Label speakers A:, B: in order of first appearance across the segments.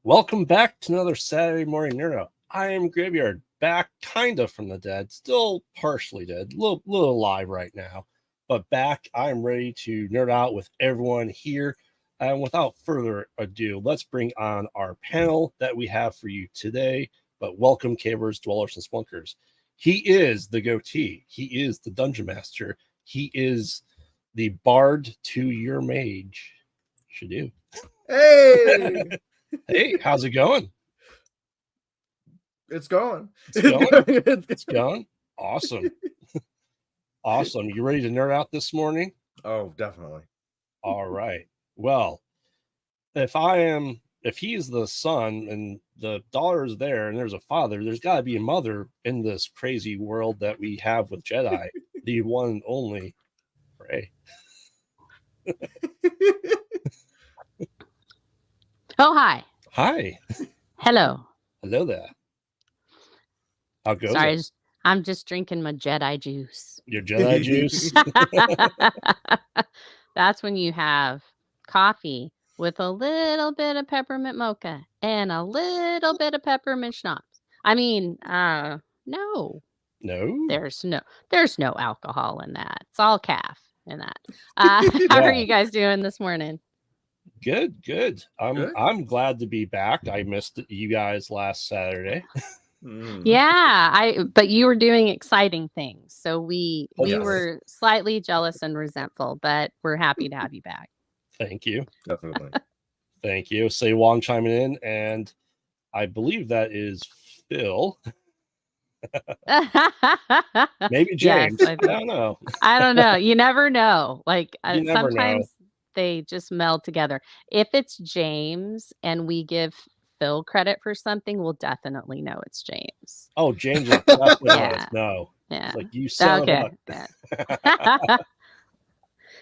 A: Welcome back to another Saturday Morning Nerd Out. I am Graveyard, back kind of from the dead, still partially dead, little alive right now, but back. I am ready to nerd out with everyone here. And without further ado, let's bring on our panel that we have for you today. But welcome, cavers, dwellers, and splunkers. He is the goatee. He is the dungeon master. He is the bard to your mage. Shadu.
B: Hey!
A: Hey, how's it going?
B: It's going.
A: It's going. Awesome. Awesome. You ready to nerd out this morning?
B: Oh, definitely.
A: All right. Well, if he is the son and the daughter is there and there's a father, there's got to be a mother in this crazy world that we have with Jedi, the one and only Fray.
C: Oh, hi.
A: Hi.
C: Hello.
A: Hello there. How goes
C: Sorry,
A: it?
C: I'm just drinking my Jedi juice.
A: Your Jedi juice?
C: That's when you have coffee with a little bit of peppermint mocha and a little bit of peppermint schnapps. I mean, no.
A: No?
C: There's no alcohol in that. It's all calf in that. How are you guys doing this morning?
A: Good. I'm glad to be back. I missed you guys last Saturday.
C: Yeah, but you were doing exciting things, so we were slightly jealous and resentful, but we're happy to have you back.
A: Thank you.
B: Definitely.
A: Thank you. Say Wong chiming in, and I believe that is Phil. Maybe James.
C: Yes,
A: I don't know.
C: I don't know. You never know. Like
A: sometimes
C: they just meld together. If it's James and we give Phil credit for something, we'll definitely know it's James.
A: Oh, James will definitely let us know.
C: Yeah.
A: It's like, you son of a...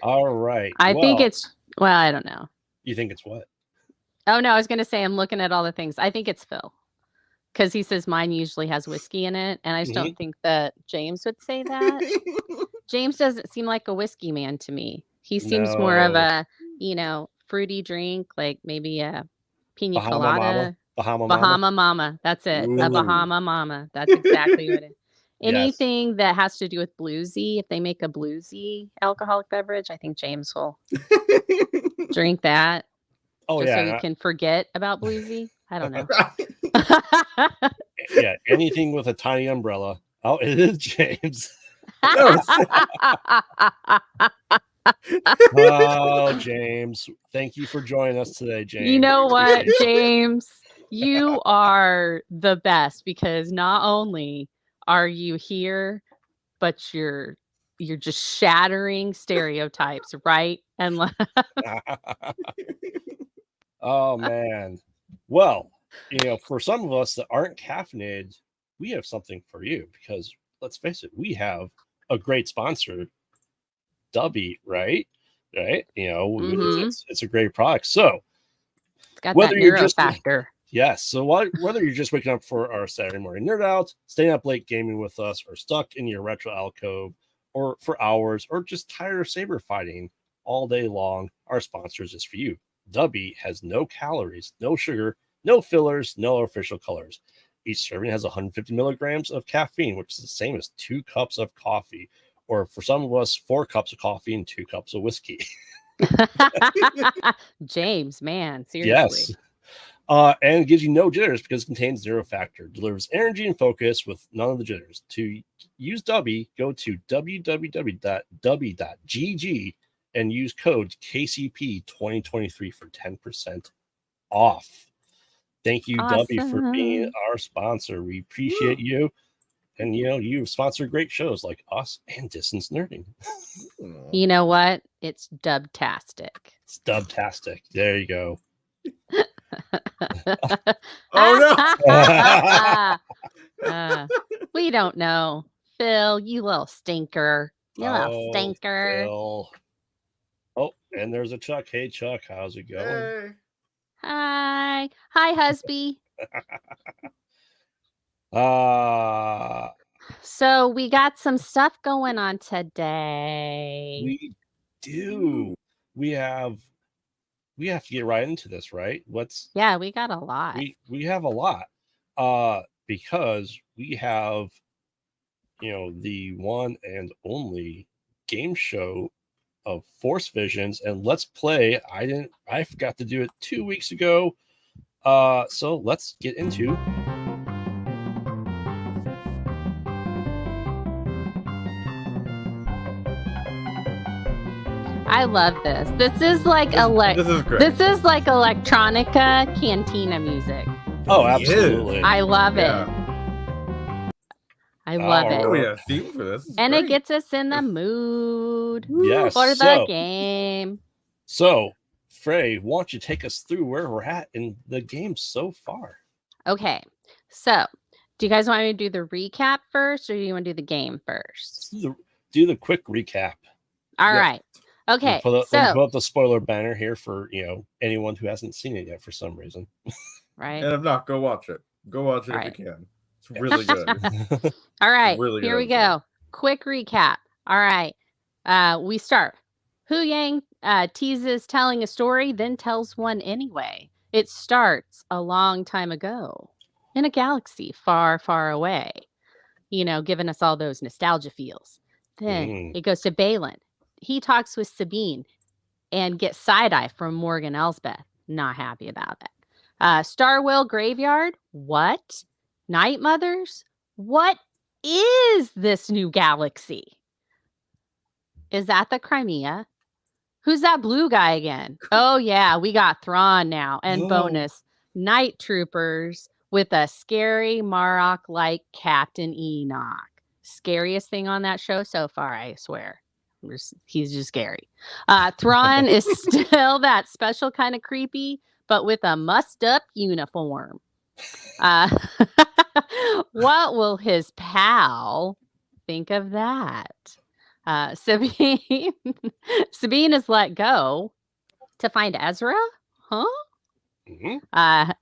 A: All right.
C: I think it's, well, I don't know.
A: You think it's what?
C: Oh, no, I was going to say I'm looking at all the things. I think it's Phil. Because he says mine usually has whiskey in it. And I just don't think that James would say that. James doesn't seem like a whiskey man to me. He seems more of a, fruity drink, like maybe a pina colada.
A: Bahama
C: Mama. That's it.
A: Ooh.
C: A Bahama Mama. That's exactly what it is. Anything that has to do with bluesy, if they make a bluesy alcoholic beverage, I think James will drink that.
A: Oh,
C: just so he can forget about bluesy. I don't know.
A: Yeah, anything with a tiny umbrella. Oh, it is James. Oh, James. Thank you for joining us today, James.
C: You know what, James? You are the best because not only are you here, but you're just shattering stereotypes right and left.
A: Oh, man. Well, for some of us that aren't caffeinated, we have something for you because let's face it, we have a great sponsor, Dubby, right? It's a great product. So
C: it's got whether that neuro factor.
A: Yes. So whether you're just waking up for our Saturday morning nerd out, staying up late gaming with us, or stuck in your retro alcove or for hours, or just tired of saber fighting all day long, our sponsor is just for you. Dubby has no calories, no sugar, no fillers, no artificial colors. Each serving has 150 milligrams of caffeine, which is the same as 2 cups of coffee, or for some of us, 4 cups of coffee and 2 cups of whiskey.
C: James, man, seriously.
A: Yes. And it gives you no jitters because it contains 0 factor. Delivers energy and focus with none of the jitters. To use Dubby, go to www.dubby.gg and use code KCP2023 for 10% off. Thank you, Dubby, for being our sponsor. We appreciate you. And, you sponsor great shows like us and Distance Nerding.
C: You know what? It's Dubtastic.
A: It's Dubtastic. There you go.
B: Oh,
C: no. We don't know. Phil, you little stinker. You little stinker.
A: Phil. Oh, and there's a Chuck. Hey, Chuck, how's it going?
B: Hey.
C: Hi, husband. So we got some stuff going on today.
A: We do. We have to get right into this, right?
C: Yeah, we got a lot.
A: We have a lot. Because we have the one and only game show of Force Visions and Let's Play. I forgot to do it 2 weeks ago. So let's get into
C: I love this. This is like
B: This is great.
C: This is like electronica cantina music.
A: Oh, absolutely.
C: I love it. I love it.
B: Oh, yeah, theme for this.
C: And it gets us in the mood
A: Yes,
C: for the game.
A: So, Fray, why don't you take us through where we're at in the game so far?
C: Okay. So, do you guys want me to do the recap first, or do you want to do the game first?
A: Do the quick recap.
C: All right. Okay.
A: Put up the spoiler banner here for anyone who hasn't seen it yet for some reason.
C: Right.
B: And if not, go watch it. Go watch it if you can. It's really good.
C: All right.
B: Really
C: here
B: good
C: we go. Quick recap. All right. We start. Hu Yang teases telling a story, then tells one anyway. It starts a long time ago in a galaxy far, far away. Giving us all those nostalgia feels. Then it goes to Balin. He talks with Sabine and gets side-eye from Morgan Elsbeth. Not happy about that. Starwell Graveyard. What? Night Mothers? What is this new galaxy? Is that the Crimea? Who's that blue guy again? Oh, yeah, we got Thrawn now. And bonus, Night Troopers with a scary Marok-like Captain Enoch. Scariest thing on that show so far, I swear. He's just scary. Thrawn is still that special kind of creepy, but with a mussed-up uniform. What will his pal think of that? Sabine is let go to find Ezra? Huh?
A: Mm-hmm.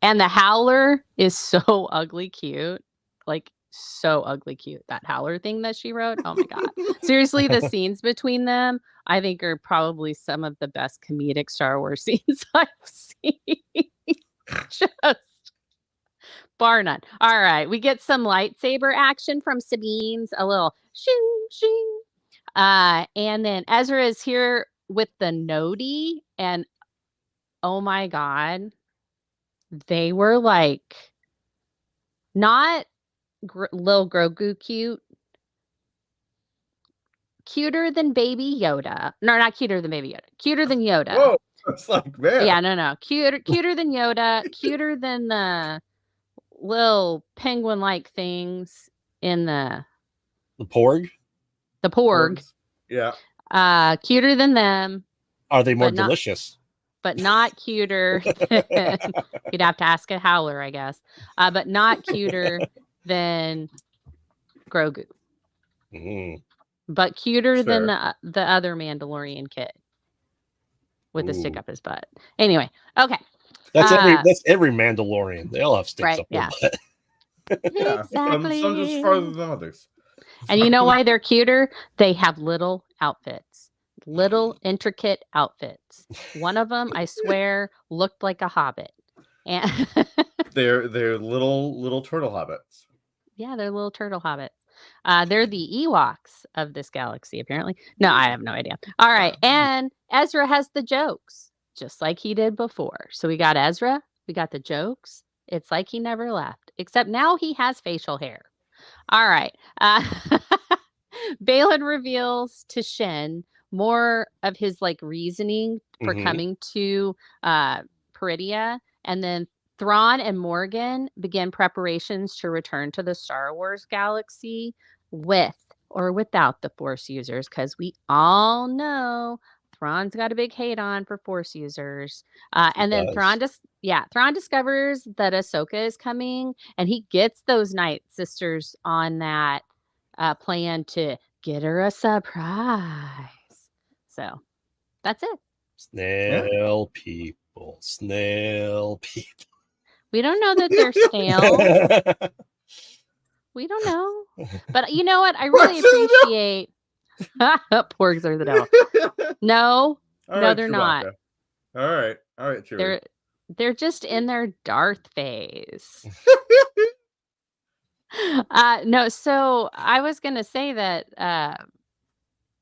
C: And the Howler is so ugly cute. Like, so ugly cute. That Howler thing that she wrote. Oh my God. Seriously, the scenes between them, I think, are probably some of the best comedic Star Wars scenes I've seen. Just bar none. All right. We get some lightsaber action from Sabine's, a little shing, shing. And then Ezra is here with the Nodi, and oh my God, they were like not little Grogu cuter than Baby Yoda. No, not cuter than Baby Yoda. Cuter than Yoda.
B: Whoa, it's like, man.
C: Yeah, no. Cuter than Yoda. Cuter than the little penguin-like things in the
A: Porg.
C: The Porg.
B: Yeah.
C: Cuter than them.
A: Are they more delicious?
C: But not cuter. You'd have to ask a Howler, I guess. But not cuter than Grogu. But cuter than the other Mandalorian kid with the stick up his butt. Anyway, okay.
A: That's every Mandalorian. They all have sticks up their butt.
B: Yeah,
C: exactly.
B: Some just farther than others.
C: And you know why they're cuter? They have little outfits. Little intricate outfits. One of them, I swear, looked like a hobbit. And
B: They're little turtle hobbits.
C: Yeah, they're little turtle hobbits. They're the Ewoks of this galaxy, apparently. No, I have no idea. All right, and Ezra has the jokes, just like he did before. So we got Ezra, we got the jokes. It's like he never left, except now he has facial hair. All right. Balin reveals to Shin more of his like reasoning for coming to Peridia, and then Thrawn and Morgan begin preparations to return to the Star Wars galaxy with or without the Force users, because we all know Thrawn's got a big hate on for Force users. And then Thrawn discovers that Ahsoka is coming, and he gets those Night Sisters on that plan to get her a surprise. So that's it.
A: Snail people.
C: We don't know that they're snails. We don't know. But you know what? I really appreciate porgs are the devil. No, no, they're not.
B: All right, Chewie.
C: They're just in their Darth phase. No, so I was gonna say that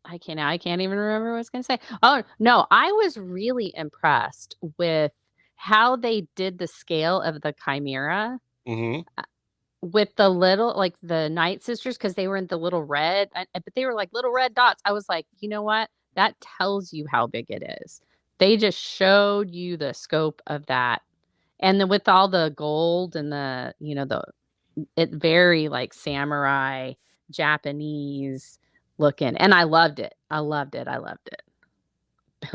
C: I can't even remember what I was gonna say. Oh no, I was really impressed with how they did the scale of the Chimera with the little, like the Night Sisters, because they were in the little red, but they were like little red dots. I was like, you know what? That tells you how big it is. They just showed you the scope of that, and then with all the gold and the it very like samurai Japanese looking, and I loved it. Bill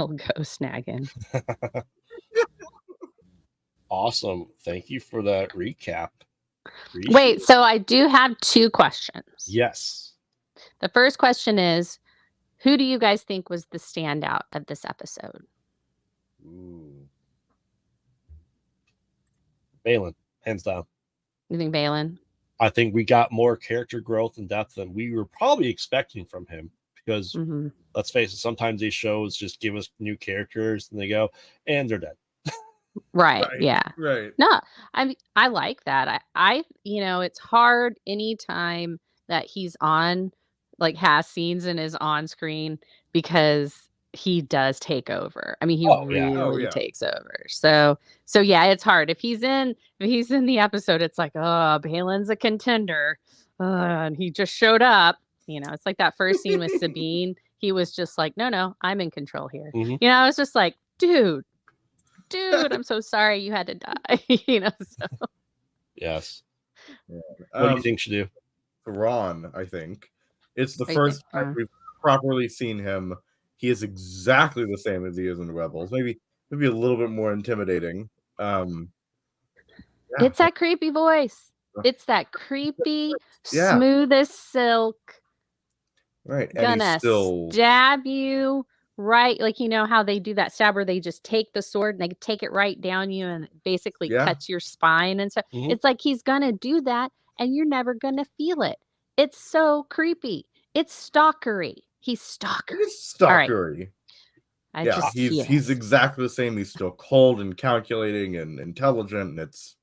C: go snagging.
A: Awesome. Thank you for that recap.
C: Wait, so I do have 2 questions.
A: Yes.
C: The first question is, who do you guys think was the standout of this episode?
A: Balin, hands down.
C: You think Balin?
A: I think we got more character growth and depth than we were probably expecting from him, because let's face it, sometimes these shows just give us new characters and they go, and they're dead.
C: Right. Yeah.
B: Right.
C: No, I like that. I it's hard anytime that he's on, like has scenes and is on screen, because he does take over. I mean, he really takes over. So yeah, it's hard. If he's in the episode, it's like, oh, Balin's a contender. And he just showed up. It's like that first scene with Sabine. He was just like, no, I'm in control here. I was just like, dude, I'm so sorry you had to die. So.
A: Yes. Yeah. What do you think should do?
B: Thrawn, I think. It's the first time we've properly seen him. He is exactly the same as he is in Rebels. Maybe a little bit more intimidating.
C: It's that creepy voice. It's that creepy, smooth as silk.
B: Right.
C: And gonna stab you. Right, like how they do that stab where they just take the sword and they take it right down you and basically cuts your spine and stuff. It's like he's gonna do that and you're never gonna feel it. It's so creepy. It's stalkery. He's stalkery.
B: It's stalkery. Right. He's exactly the same. He's still cold and calculating and intelligent. And it's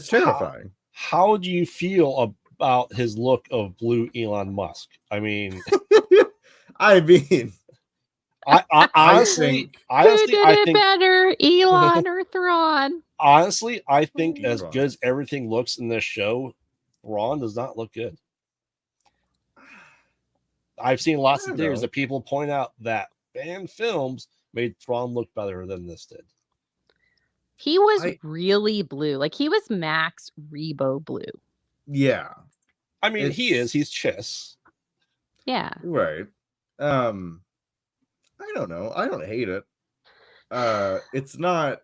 B: terrifying.
A: How do you feel about his look of blue Elon Musk? I mean.
B: I mean,
A: I honestly,
C: who did it better, Elon or Thrawn?
A: Honestly, I think as good as everything looks in this show, Thrawn does not look good. I've seen lots of theories that people point out that fan films made Thrawn look better than this did.
C: He was really blue, like he was Max Rebo blue.
B: Yeah,
A: I mean, he's Chiss.
C: Yeah,
B: right. I don't know. I don't hate it. It's not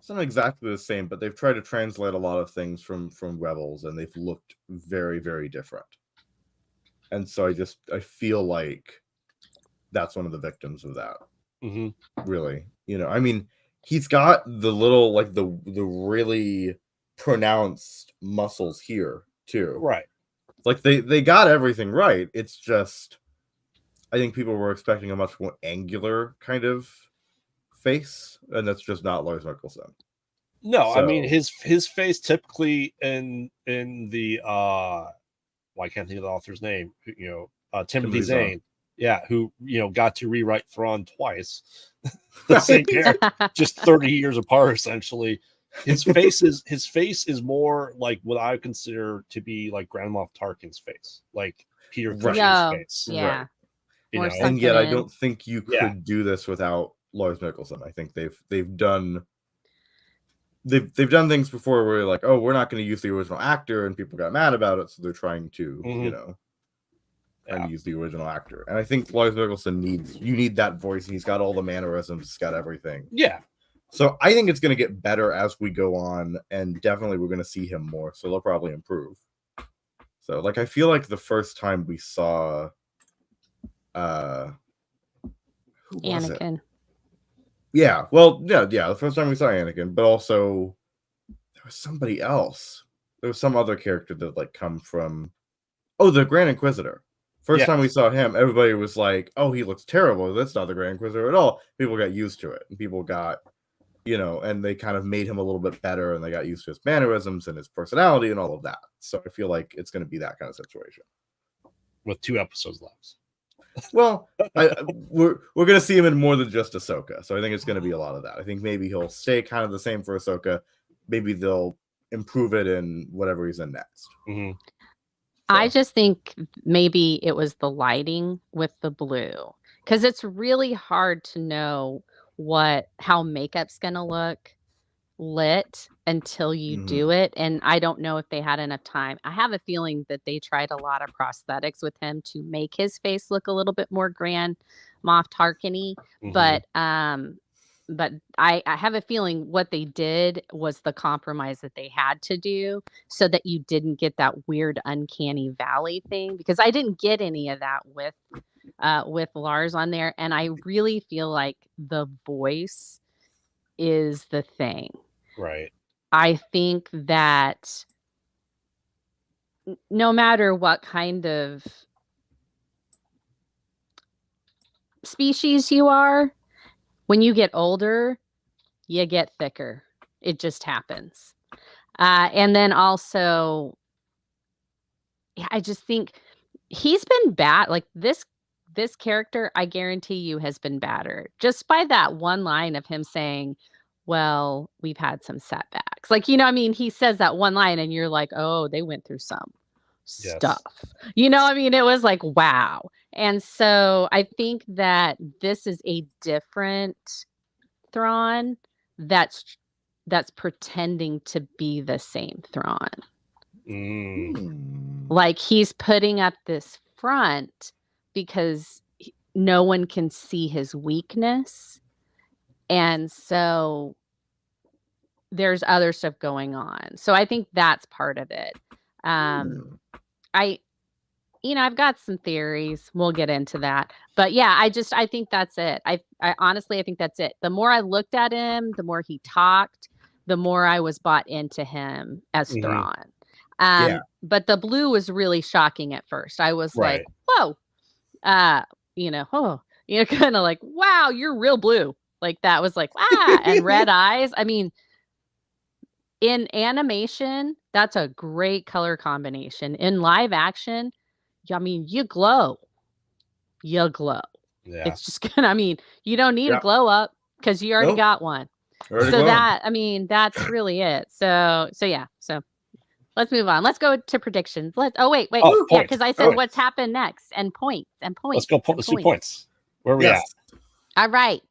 B: exactly the same, but they've tried to translate a lot of things from Rebels, and they've looked very, very different. And so I feel like that's one of the victims of that. Really, I mean, he's got the little, like the really pronounced muscles here too.
A: Right.
B: Like they got everything right. It's just, I think people were expecting a much more angular kind of face, and that's just not Lars Mikkelsen.
A: No, I mean
B: So-
A: his face typically in the well, I can't think of the author's name. Timothy
B: Timothy Zahn.
A: Zahn. Yeah, who got to rewrite Thrawn twice. The same character, just 30 years apart, essentially. His face is more like what I consider to be like Grand Moff Tarkin's face, like Peter
B: Right.
A: Cushing's
C: No,
A: face.
C: yeah.
B: Right.
C: More
A: know,
B: And yet I
C: sunken in.
B: don't think you could
A: Yeah.
B: do this without Lars Mikkelsen. I think they've done things before where you're like, oh, we're not going to use the original actor, and people got mad about it, so they're trying to,
A: Mhm.
B: to use the original actor. And I think Lars Mikkelsen need that voice. He's got all the mannerisms, he's got everything.
A: Yeah.
B: So I think it's going to get better as we go on, and definitely we're going to see him more. So they'll probably improve. So like I feel like the first time we saw, who was it?
C: Anakin.
B: Yeah, well, yeah. The first time we saw Anakin, but also there was somebody else. There was some other character that like come from. Oh, the Grand Inquisitor. First time we saw him, everybody was like, "Oh, he looks terrible. That's not the Grand Inquisitor at all." People got used to it, and people got, and they kind of made him a little bit better, and they got used to his mannerisms and his personality and all of that. So I feel like it's going to be that kind of situation.
A: With 2 episodes left.
B: Well, we're going to see him in more than just Ahsoka, so I think it's going to be a lot of that. I think maybe he'll stay kind of the same for Ahsoka. Maybe they'll improve it in whatever he's in next.
A: Mm-hmm.
C: I just think maybe it was the lighting with the blue, because it's really hard to know how makeup's going to look lit until you do it, and I don't know if they had enough time. I have a feeling that they tried a lot of prosthetics with him to make his face look a little bit more Grand Moff Tarkin-y, but I have a feeling what they did was the compromise that they had to do so that you didn't get that weird uncanny valley thing, because I didn't get any of that with Lars on there, and I really feel like the voice is the thing.
A: Right.
C: I think that no matter what kind of species you are, when you get older, you get thicker. It just happens. And then also, I just think he's been bad. Like this character, I guarantee you, has been battered just by that one line of him saying, well, we've had some setbacks. Like, I mean, he says that one line and you're like, oh, they went through some stuff. I mean, it was like, wow. And so I think that this is a different Thrawn that's pretending to be the same Thrawn. Like he's putting up this front because no one can see his weakness. And so there's other stuff going on. So I think that's part of it. I've got some theories. We'll get into that. But yeah, I think that's it. I honestly, I think that's it. The more I looked at him, the more he talked, the more I was bought into him as Thrawn. But the blue was really shocking at first. I was like, whoa, kind of like, wow, you're real blue. Like that was like, and red eyes. I mean, in animation, that's a great color combination. In live action, I mean, you glow. You glow.
B: Yeah.
C: It's just gonna, I mean, you don't need a glow up because you already got one. That's really it. So yeah. So let's move on. Let's go to predictions. Wait. Yeah, because I said what's happened next and points.
A: Let's go. Let's do points. Where are we at?
C: All right.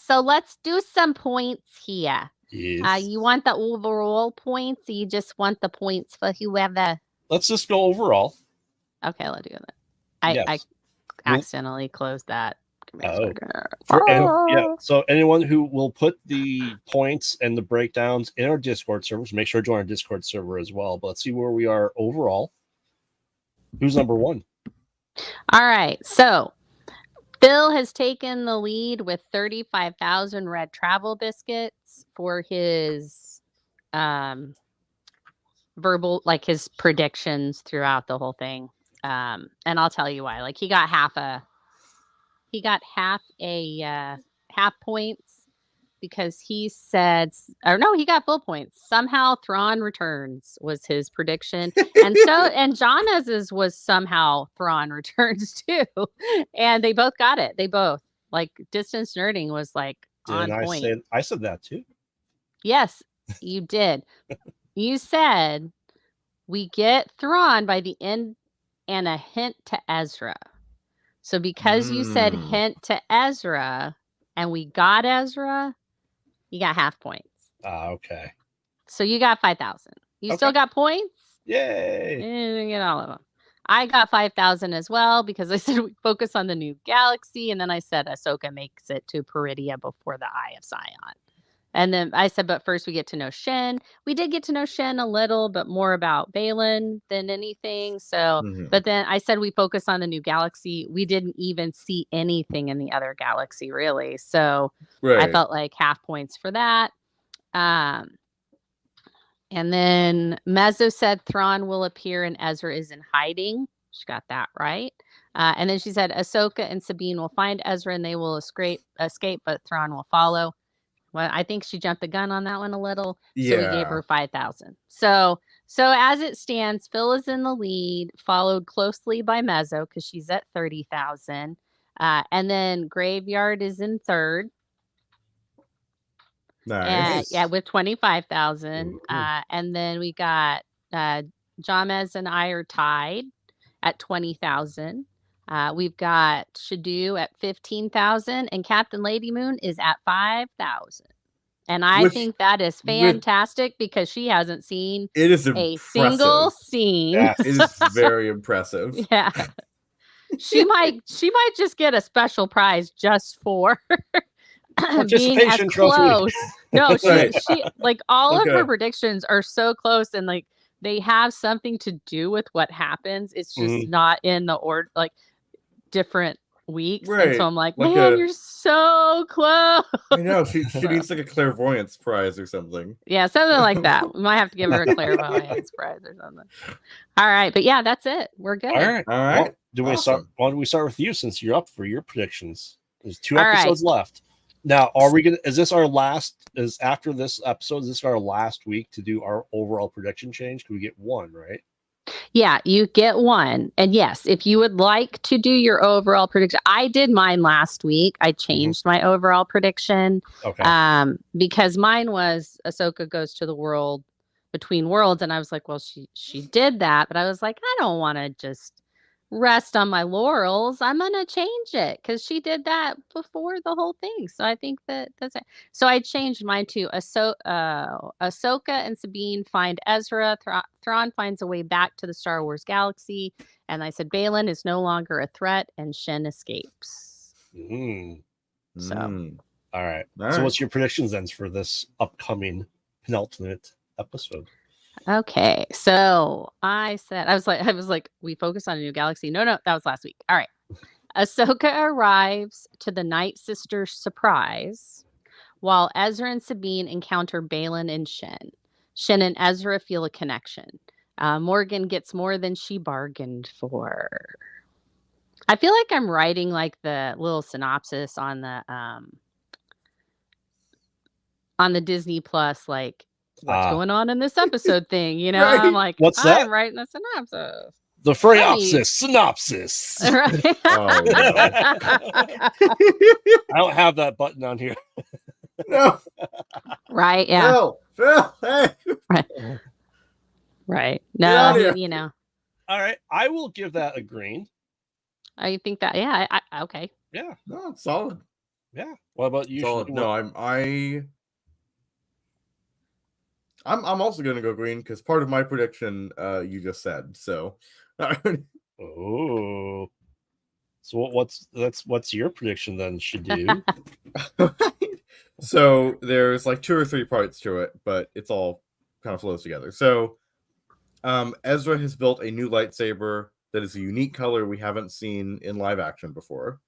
C: So let's do some points here.
A: Yes.
C: You want the overall points, or you just want the points for whoever?
A: Let's just go overall.
C: Okay, let's do that. I accidentally closed that.
A: So anyone who will put the points and the breakdowns in our Discord servers, make sure to join our Discord server as well. But let's see where we are overall. Who's number one?
C: All right. So Phil has taken the lead with 35,000 red travel biscuits for his verbal, like his predictions throughout the whole thing. And I'll tell you why. Like he got half points because he said, or no, he got full points. Somehow Thrawn returns was his prediction. And John's was somehow Thrawn returns too. And they both got it. They both, like, distance nerding was like on point.
A: I said that too.
C: Yes, you did. You said we get Thrawn by the end and a hint to Ezra. So because you said hint to Ezra and we got Ezra, you got half points.
A: Okay.
C: So you got 5,000. You still got points?
A: Yay.
C: You get all of them. I got 5,000 as well because I said we focus on the new galaxy. And then I said Ahsoka makes it to Peridia before the Eye of Sion. And then I said, but first we get to know Shin. We did get to know Shin a little, but more about Baylan than anything. So, but then I said we focus on the new galaxy. We didn't even see anything in the other galaxy, really. So I felt like half points for that. And then Mezzo said Thrawn will appear and Ezra is in hiding. She got that right. And then she said Ahsoka and Sabine will find Ezra and they will escape, but Thrawn will follow. Well, I think she jumped the gun on that one a little. So we gave her 5,000. So as it stands, Phil is in the lead, followed closely by Mezzo because she's at 30,000. And then Graveyard is in third.
B: Nice.
C: With 25,000. And then we got Jamez and I are tied at 20,000. We've got Shadu at 15,000 and Captain Lady Moon is at 5,000. And I think that is fantastic because she hasn't seen a single scene.
B: Yeah, it is very impressive.
C: Yeah. She might just get a special prize just for being as close. No, she like all of her predictions are so close and like they have something to do with what happens. It's just not in the order, like different weeks. And so I'm like man, you're so close.
B: I know she needs like a clairvoyance prize or something.
C: Yeah, something like that. We might have to give her a clairvoyance prize or something. All right, but yeah, that's it. We're good.
A: All right. Well, why don't we start with you since you're up for your predictions? There's 2 episodes left. Now, are we gonna? Is this our last? Is after this episode? Is this our last week to do our overall prediction change? Can we get one right?
C: Yeah, you get one. And yes, if you would like to do your overall prediction, I did mine last week. I changed my overall prediction.
A: Okay.
C: Because mine was Ahsoka goes to the world between worlds, and I was like, well, she did that, but I was like, I don't want to just rest on my laurels. I'm gonna change it because she did that before the whole thing. So I think that's it. So I changed mine to Ahsoka and Sabine find Ezra. Thrawn finds a way back to the Star Wars galaxy, and I said Baylan is no longer a threat, and Shin escapes. So
A: all right. So what's your predictions then for this upcoming penultimate episode?
C: Okay, so I was like, we focus on a new galaxy. No, that was last week. All right. Ahsoka arrives to the Night Sisters' surprise, while Ezra and Sabine encounter Baylan and Shin. Shin and Ezra feel a connection. Morgan gets more than she bargained for. I feel like I'm writing like the little synopsis on the Disney Plus, like, what's going on in this episode thing, you know? Right. I'm like,
A: what's that?
C: I'm writing a synopsis.
A: The Frayopsis synopsis.
C: Right.
B: Oh, no.
A: I don't have that button on here.
B: No.
C: Right, yeah.
B: Phil, hey.
C: Right. No, you know.
A: All right. I will give that a green.
C: I think that, yeah, okay.
A: Yeah.
B: No, it's solid.
A: Yeah. What about you?
B: Solid. No, I'm also going to go green because part of my prediction you just said. So,
A: oh, so what's your prediction then? Shadu?
B: So there's like 2 or 3 parts to it, but it's all kind of flows together. So, Ezra has built a new lightsaber that is a unique color we haven't seen in live action before.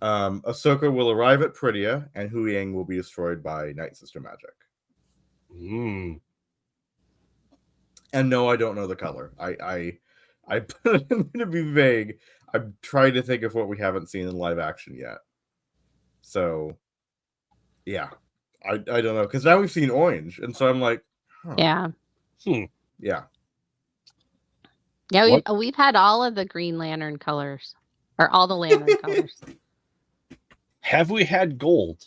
B: Ahsoka will arrive at Peridia, and Huyang will be destroyed by Night Sister magic. And no, I don't know the color. I'm going to be vague. I'm trying to think of what we haven't seen in live action yet. So Yeah, I don't know, because now we've seen orange, and so I'm like, huh.
C: Yeah.
B: Yeah.
C: Yeah, we've had all of the Green Lantern colors, or all the Lantern colors.
A: Have we had gold?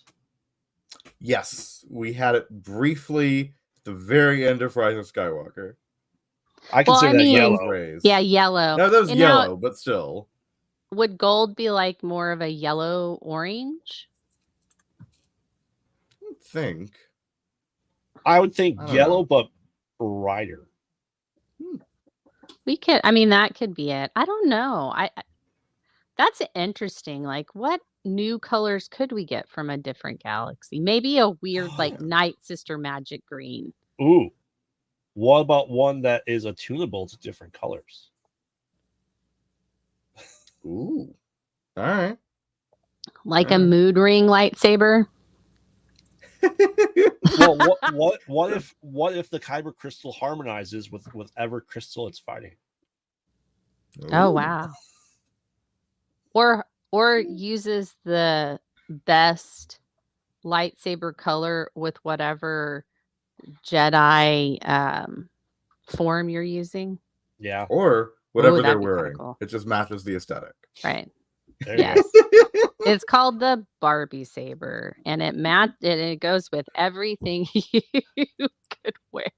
B: Yes, we had it briefly at the very end of Rise of Skywalker.
A: I consider that yellow.
B: Rays.
C: Yeah, yellow.
B: No, that was yellow, but still.
C: Would gold be like more of a yellow orange?
B: I
A: would think yellow, but brighter.
C: We could. I mean, that could be it. I don't know. That's interesting. Like, what new colors could we get from a different galaxy? Maybe a weird, like, Night Sister magic green.
A: Ooh. What about one that is attunable to different colors?
B: Ooh. All right.
C: Like a mood ring lightsaber?
A: Well, what if the kyber crystal harmonizes with whatever crystal it's fighting?
B: Ooh.
C: Oh wow. Or uses the best lightsaber color with whatever Jedi form you're using.
A: Yeah.
B: Or whatever they're wearing.
C: Cool.
B: It just matches the aesthetic.
C: Right.
A: There
C: yes. It's called the Barbie saber, and it goes with everything you could wear.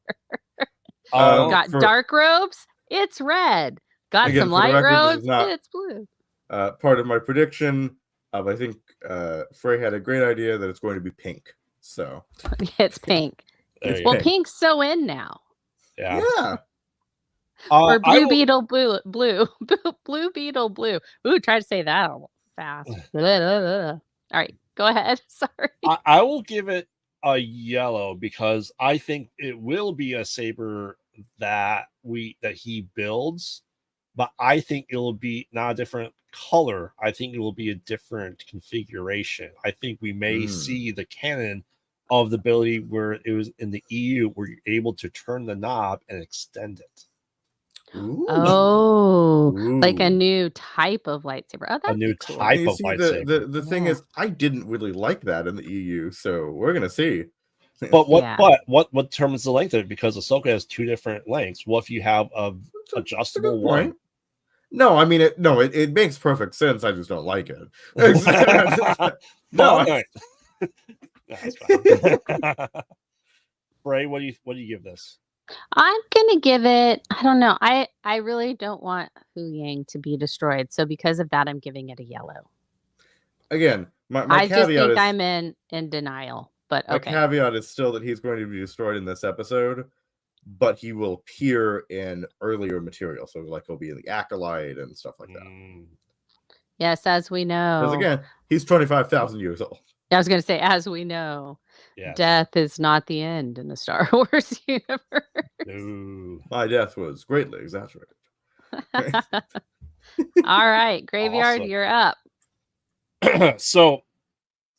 C: Got dark robes, it's red. Got some light robes, it's blue.
B: Part of my prediction, I think Fray had a great idea that it's going to be pink. So
C: it's pink. Well, pink. Pink's so in now.
B: Yeah.
C: Or blue beetle blue. Blue beetle blue. Ooh, try to say that fast. All right, go ahead. Sorry.
A: I will give it a yellow because I think it will be a saber that he builds, but I think it'll be not a different color. I think it will be a different configuration. I think we may see the canon of the ability where it was in the EU where you're able to turn the knob and extend it.
B: Ooh.
C: Oh, like a new type of lightsaber. Oh, that's a new
A: type of lightsaber.
B: The thing is, I didn't really like that in the EU, so we're gonna see.
A: But what determines the length of it? Because Ahsoka has two different lengths. What if you have a adjustable one?
B: No, I mean it makes perfect sense. I just don't like it.
A: No. That's fine. Fray, what do you give this?
C: I'm gonna give it. I don't know. I really don't want Hu Yang to be destroyed, so because of that, I'm giving it a yellow.
B: Again, my
C: I
B: caveat
C: just think
B: is,
C: I'm in denial. But okay.
B: My caveat is still that he's going to be destroyed in this episode, but he will appear in earlier material. So like he'll be in the Acolyte and stuff like that.
C: Yes, as we know.
B: Because again, he's 25,000 years old.
C: I was going to say, as we know, death is not the end in the Star Wars universe.
B: No. My death was greatly exaggerated.
C: All right, Graveyard, you're up.
A: So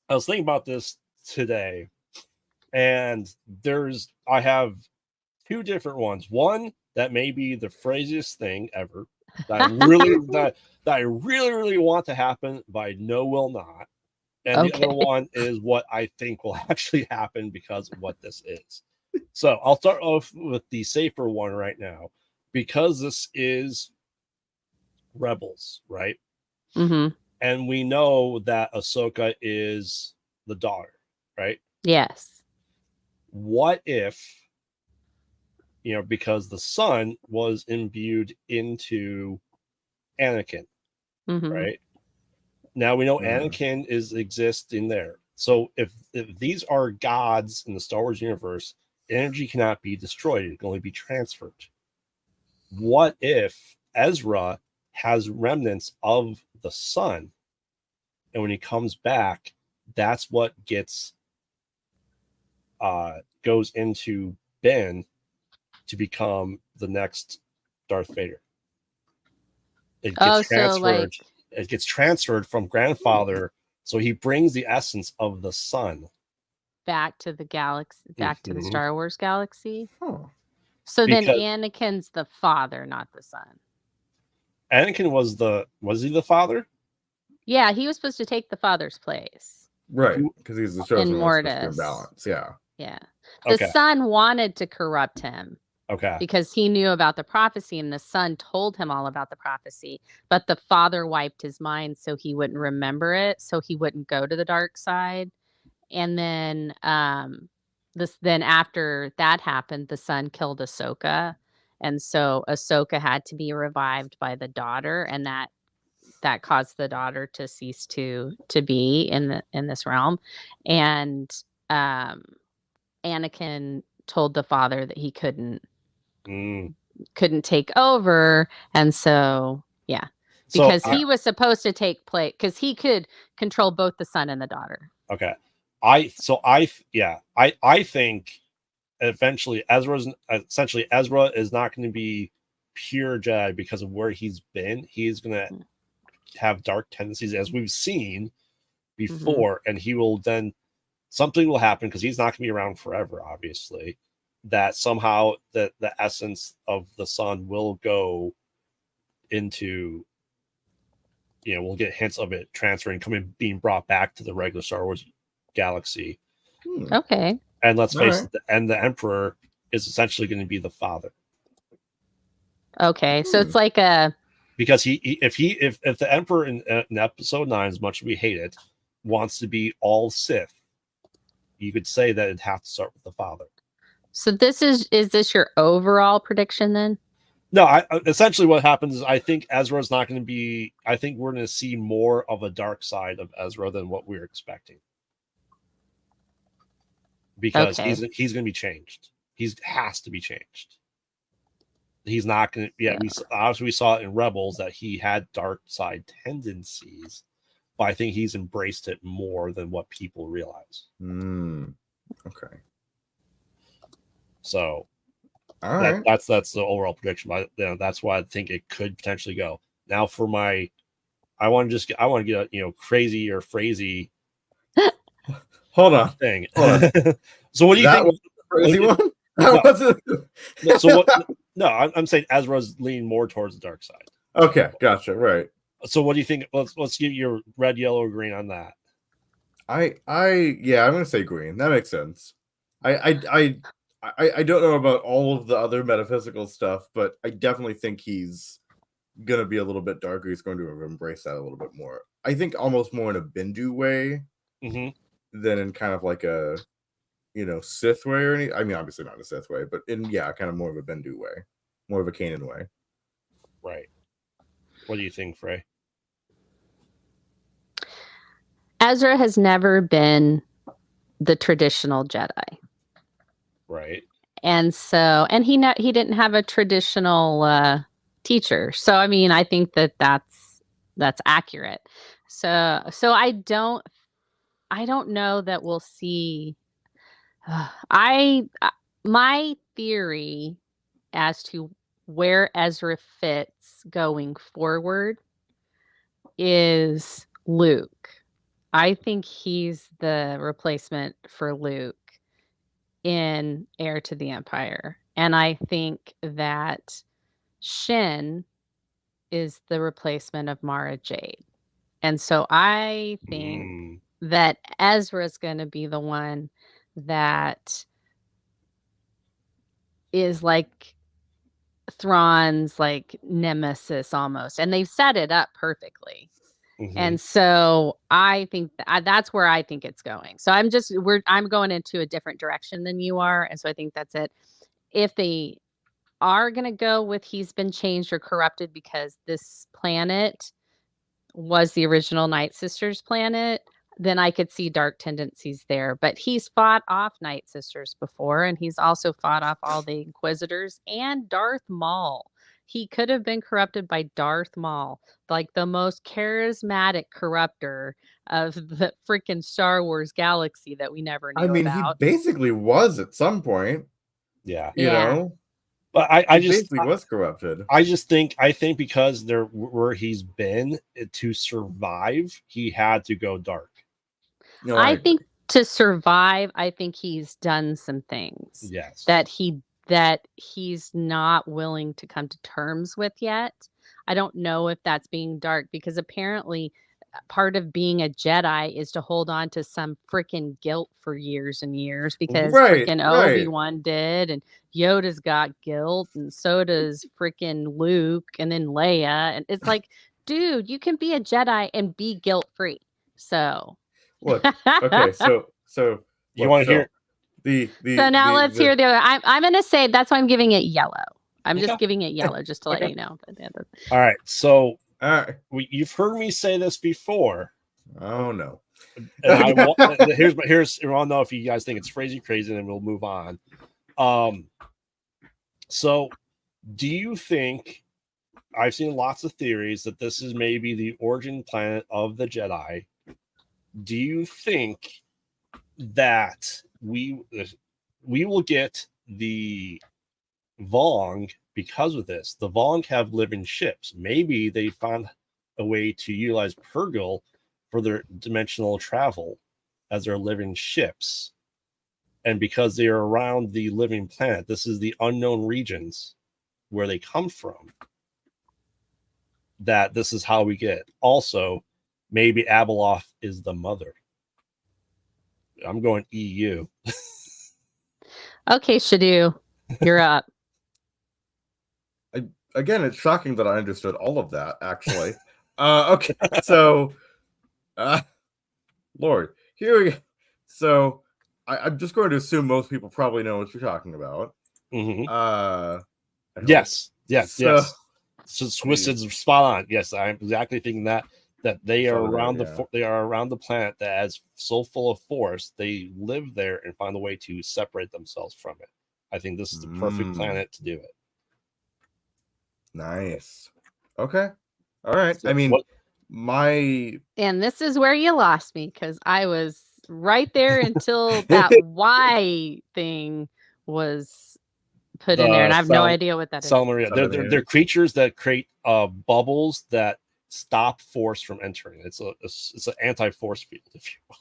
A: I was thinking about this today, and I have two different ones. One that may be the craziest thing ever that I really want to happen, but I know will not. And the other one is what I think will actually happen because of what this is. So I'll start off with the safer one right now, because this is Rebels, right?
C: Mm-hmm.
A: And we know that Ahsoka is the daughter, right?
C: Yes. What
A: if, because the son was imbued into Anakin, right? Now we know Anakin exists in there. So if these are gods in the Star Wars universe, energy cannot be destroyed. It can only be transferred. What if Ezra has remnants of the son, and when he comes back, that's what goes into Ben to become the next Darth Vader? It gets transferred. It gets transferred from grandfather, so he brings the essence of the son
C: back to the galaxy, back to the Star Wars galaxy. So then Anakin's the father, not the son.
A: Anakin was he the father?
C: Yeah, he was supposed to take the father's place.
B: Right, because he's the chosen one supposed to be in
C: Mortis.
B: balance. Yeah.
C: Yeah. The
A: Okay.
C: son wanted to corrupt him
A: Okay.
C: because he knew about the prophecy, and the son told him all about the prophecy, but the father wiped his mind so he wouldn't remember it, so he wouldn't go to the dark side. And then then after that happened, the son killed Ahsoka, and so Ahsoka had to be revived by the daughter, and that caused the daughter to cease to be in this realm. And Anakin told the father that he couldn't take over, and so yeah, because he was supposed to take place, because he could control both the son and the daughter.
A: Okay. I think eventually Ezra is not going to be pure Jedi because of where he's been. He's going to have dark tendencies, as we've seen before, and he will then, something will happen because he's not going to be around forever, obviously, that somehow the essence of the son will go into, we'll get hints of it transferring, being brought back to the regular Star Wars galaxy.
C: Okay.
A: And let's face it, the Emperor is essentially going to be the father.
C: Okay, so it's like a,
A: because if the Emperor in Episode 9, as much as we hate it, wants to be all Sith, you could say that it'd have to start with the father.
C: So is this your overall prediction then?
A: No, essentially what happens is I think Ezra's not going to be. I think we're going to see more of a dark side of Ezra than what we're expecting, because he's going to be changed. He has to be changed. He's not going to. Yeah, we saw it in Rebels that he had dark side tendencies, but I think he's embraced it more than what people realize.
B: Okay.
A: So,
B: all right.
A: That's the overall prediction. But that's why I think it could potentially go. Now, for I want to get a crazy or crazy.
B: Hold on.
A: Thing. So, what do you think?
B: Was the crazy one? That wasn't.
A: So what? No, I'm saying Ezra's leaning more towards the dark side.
B: Okay, gotcha. Right.
A: So, what do you think? Let's get your red, yellow, or green on that.
B: I'm gonna say green. That makes sense. I don't know about all of the other metaphysical stuff, but I definitely think he's gonna be a little bit darker. He's going to embrace that a little bit more. I think almost more in a Bendu way than in kind of like a Sith way or any. I mean, obviously not a Sith way, but in kind of more of a Bendu way, more of a Kanan way.
A: Right. What do you think, Fray?
C: Ezra has never been the traditional Jedi.
A: Right.
C: And so, and he didn't have a traditional teacher. So, I mean, I think that's accurate. So I don't know that we'll see. My theory as to where Ezra fits going forward is Luke. I think he's the replacement for Luke in Heir to the Empire. And I think that Shin is the replacement of Mara Jade. And so I think that Ezra's going to be the one that is like Thrawn's like nemesis almost. And they've set it up perfectly. And so I think that's where I think it's going. So I'm going into a different direction than you are. And so I think that's it. If they are going to go with he's been changed or corrupted because this planet was the original Night Sisters planet, then I could see dark tendencies there. But he's fought off Night Sisters before, and he's also fought off all the Inquisitors and Darth Maul. He could have been corrupted by Darth Maul, like the most charismatic corruptor of the freaking Star Wars galaxy that we never knew about.
B: He basically was at some point.
A: Yeah.
B: You know?
A: But I just
B: basically was corrupted.
A: I think because where he's been to survive, he had to go dark.
B: No,
C: I think to survive, I think he's done some things.
A: Yes.
C: That he's not willing to come to terms with yet. I don't know if that's being dark, because apparently part of being a Jedi is to hold on to some freaking guilt for years and years because
B: Right,
C: freaking
B: right.
C: Obi-Wan did, and Yoda's got guilt, and so does freaking Luke, and then Leia. And it's like, dude, you can be a Jedi and be guilt-free. So
B: Look, okay, so
A: You
B: look,
A: want to
B: so
A: hear?
C: so now let's hear the other. I'm gonna say that's why I'm giving it yellow. I'm
A: Okay.
C: just giving it yellow just to let
A: Okay.
C: you know. But
A: All right, so
B: All right.
A: you've heard me say this before,
B: Oh no.
A: and I here's I don't know if you guys think it's crazy, and then we'll move on. So do you think, I've seen lots of theories that this is maybe the origin planet of the Jedi. Do you think that we will get the Vong because of this? The Vong have living ships. Maybe they found a way to utilize Purrgil for their dimensional travel as their living ships. And because they are around the living planet, this is the unknown regions where they come from, that this is how we get it. Also, maybe Abeloth is the mother. I'm going EU.
C: okay, Shadu, you're up.
B: Again, it's shocking that I understood all of that, actually. Okay, so Lord, here we go. So I'm just going to assume most people probably know what you're talking about.
A: Mm-hmm. Yes. So Swiss is spot on. Yes, I'm exactly thinking that they are around they are around the planet that is so full of force. They live there and find a way to separate themselves from it. I think this is the perfect planet to do it.
B: Nice. Okay. All right.
A: So
B: I mean,
C: and this is where you lost me, because I was right there until that Y thing was put in there, and I have no idea what that is.
A: They're creatures that create bubbles that stop force from entering. It's an anti-force field, if you will.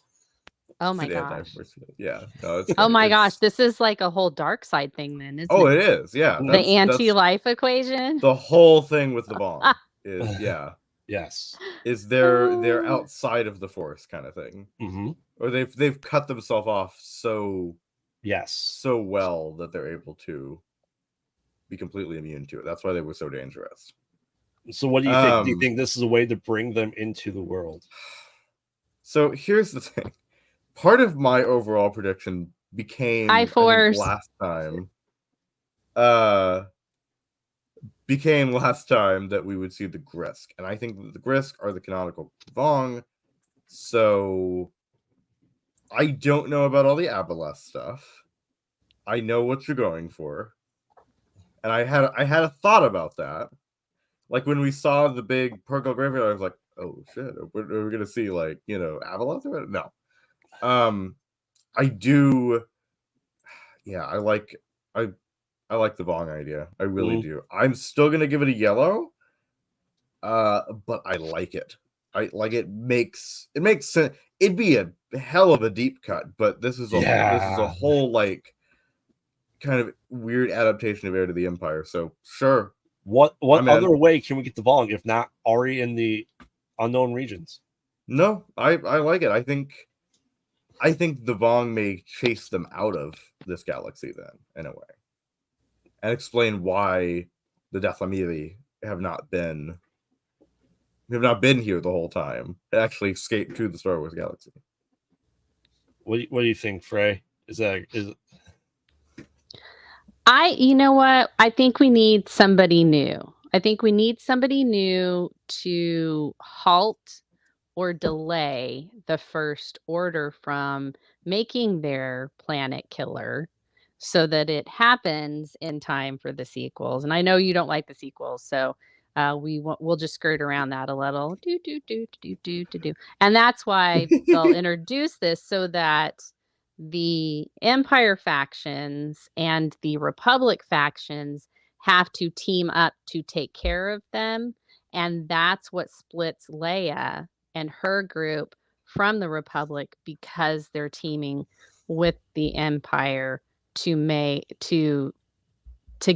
C: Oh my gosh.
B: Yeah. No,
C: oh my gosh. This is like a whole dark side thing then, isn't it?
B: Oh, it is. Yeah.
C: The anti-life equation.
B: The whole thing with the bomb is, yeah.
A: Yes.
B: Is they're outside of the force kind of thing.
A: Mm-hmm.
B: Or they've cut themselves off so well that they're able to be completely immune to it. That's why they were so dangerous.
A: So what do you think? Do you think this is a way to bring them into the world?
B: So here's the thing. Part of my overall prediction became, I think, last time that we would see the Grisk. And I think that the Grisk are the canonical Vong. So I don't know about all the Abeloth stuff. I know what you're going for. And I had a thought about that. Like when we saw the big Purrgil graveyard, I was like, oh shit, are we gonna see like, Abeloth? No. I do. Yeah, I like the Vong idea. I really do. I'm still gonna give it a yellow. But I like it. It makes sense. It'd be a hell of a deep cut, but this is a whole like kind of weird adaptation of Heir to the Empire. So sure.
A: What other way can we get the Vong if not already in the unknown regions?
B: No, I like it. I think the Vong may chase them out of this galaxy then, in a way, and explain why the Dathomiri have not been here the whole time. They actually escaped to the Star Wars galaxy.
A: What do you think, Fray? Is it?
C: You know what? I think we need somebody new. I think we need somebody new to halt or delay the First Order from making their planet killer so that it happens in time for the sequels. And I know you don't like the sequels, so we'll just skirt around that a little. And that's why they'll introduce this so that the Empire factions and the Republic factions have to team up to take care of them. And that's what splits Leia and her group from the Republic, because they're teaming with the Empire to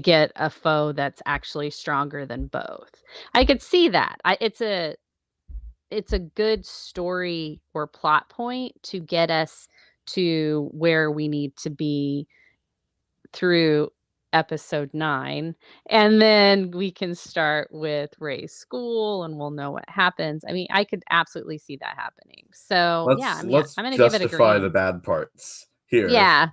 C: get a foe that's actually stronger than both. I could see that. It's it's a good story or plot point to get us to where we need to be through episode 9, and then we can start with Ray's school and we'll know what happens. I mean, I could absolutely see that happening. So yeah, I mean,
B: Let's
C: I'm gonna give it a
B: justify
C: green.
B: the bad parts here.
C: Yeah.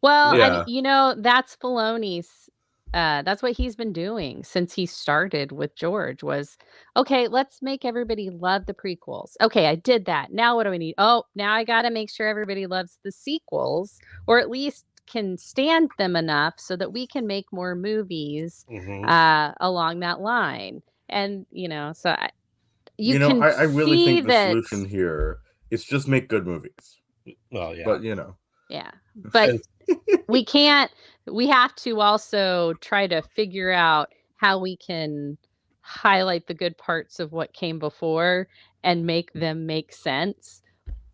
C: Well,
B: Yeah.
C: that's Filoni's. That's what he's been doing since he started with George was, okay, let's make everybody love the prequels. Okay, I did that. Now what do I need? Oh, now I got to make sure everybody loves the sequels, or at least can stand them enough so that we can make more movies along that line. And, so you can
B: I really
C: see
B: think the
C: that.
B: solution here is just make good movies.
A: Well, yeah.
B: But,
C: Yeah. But we have to also try to figure out how we can highlight the good parts of what came before and make them make sense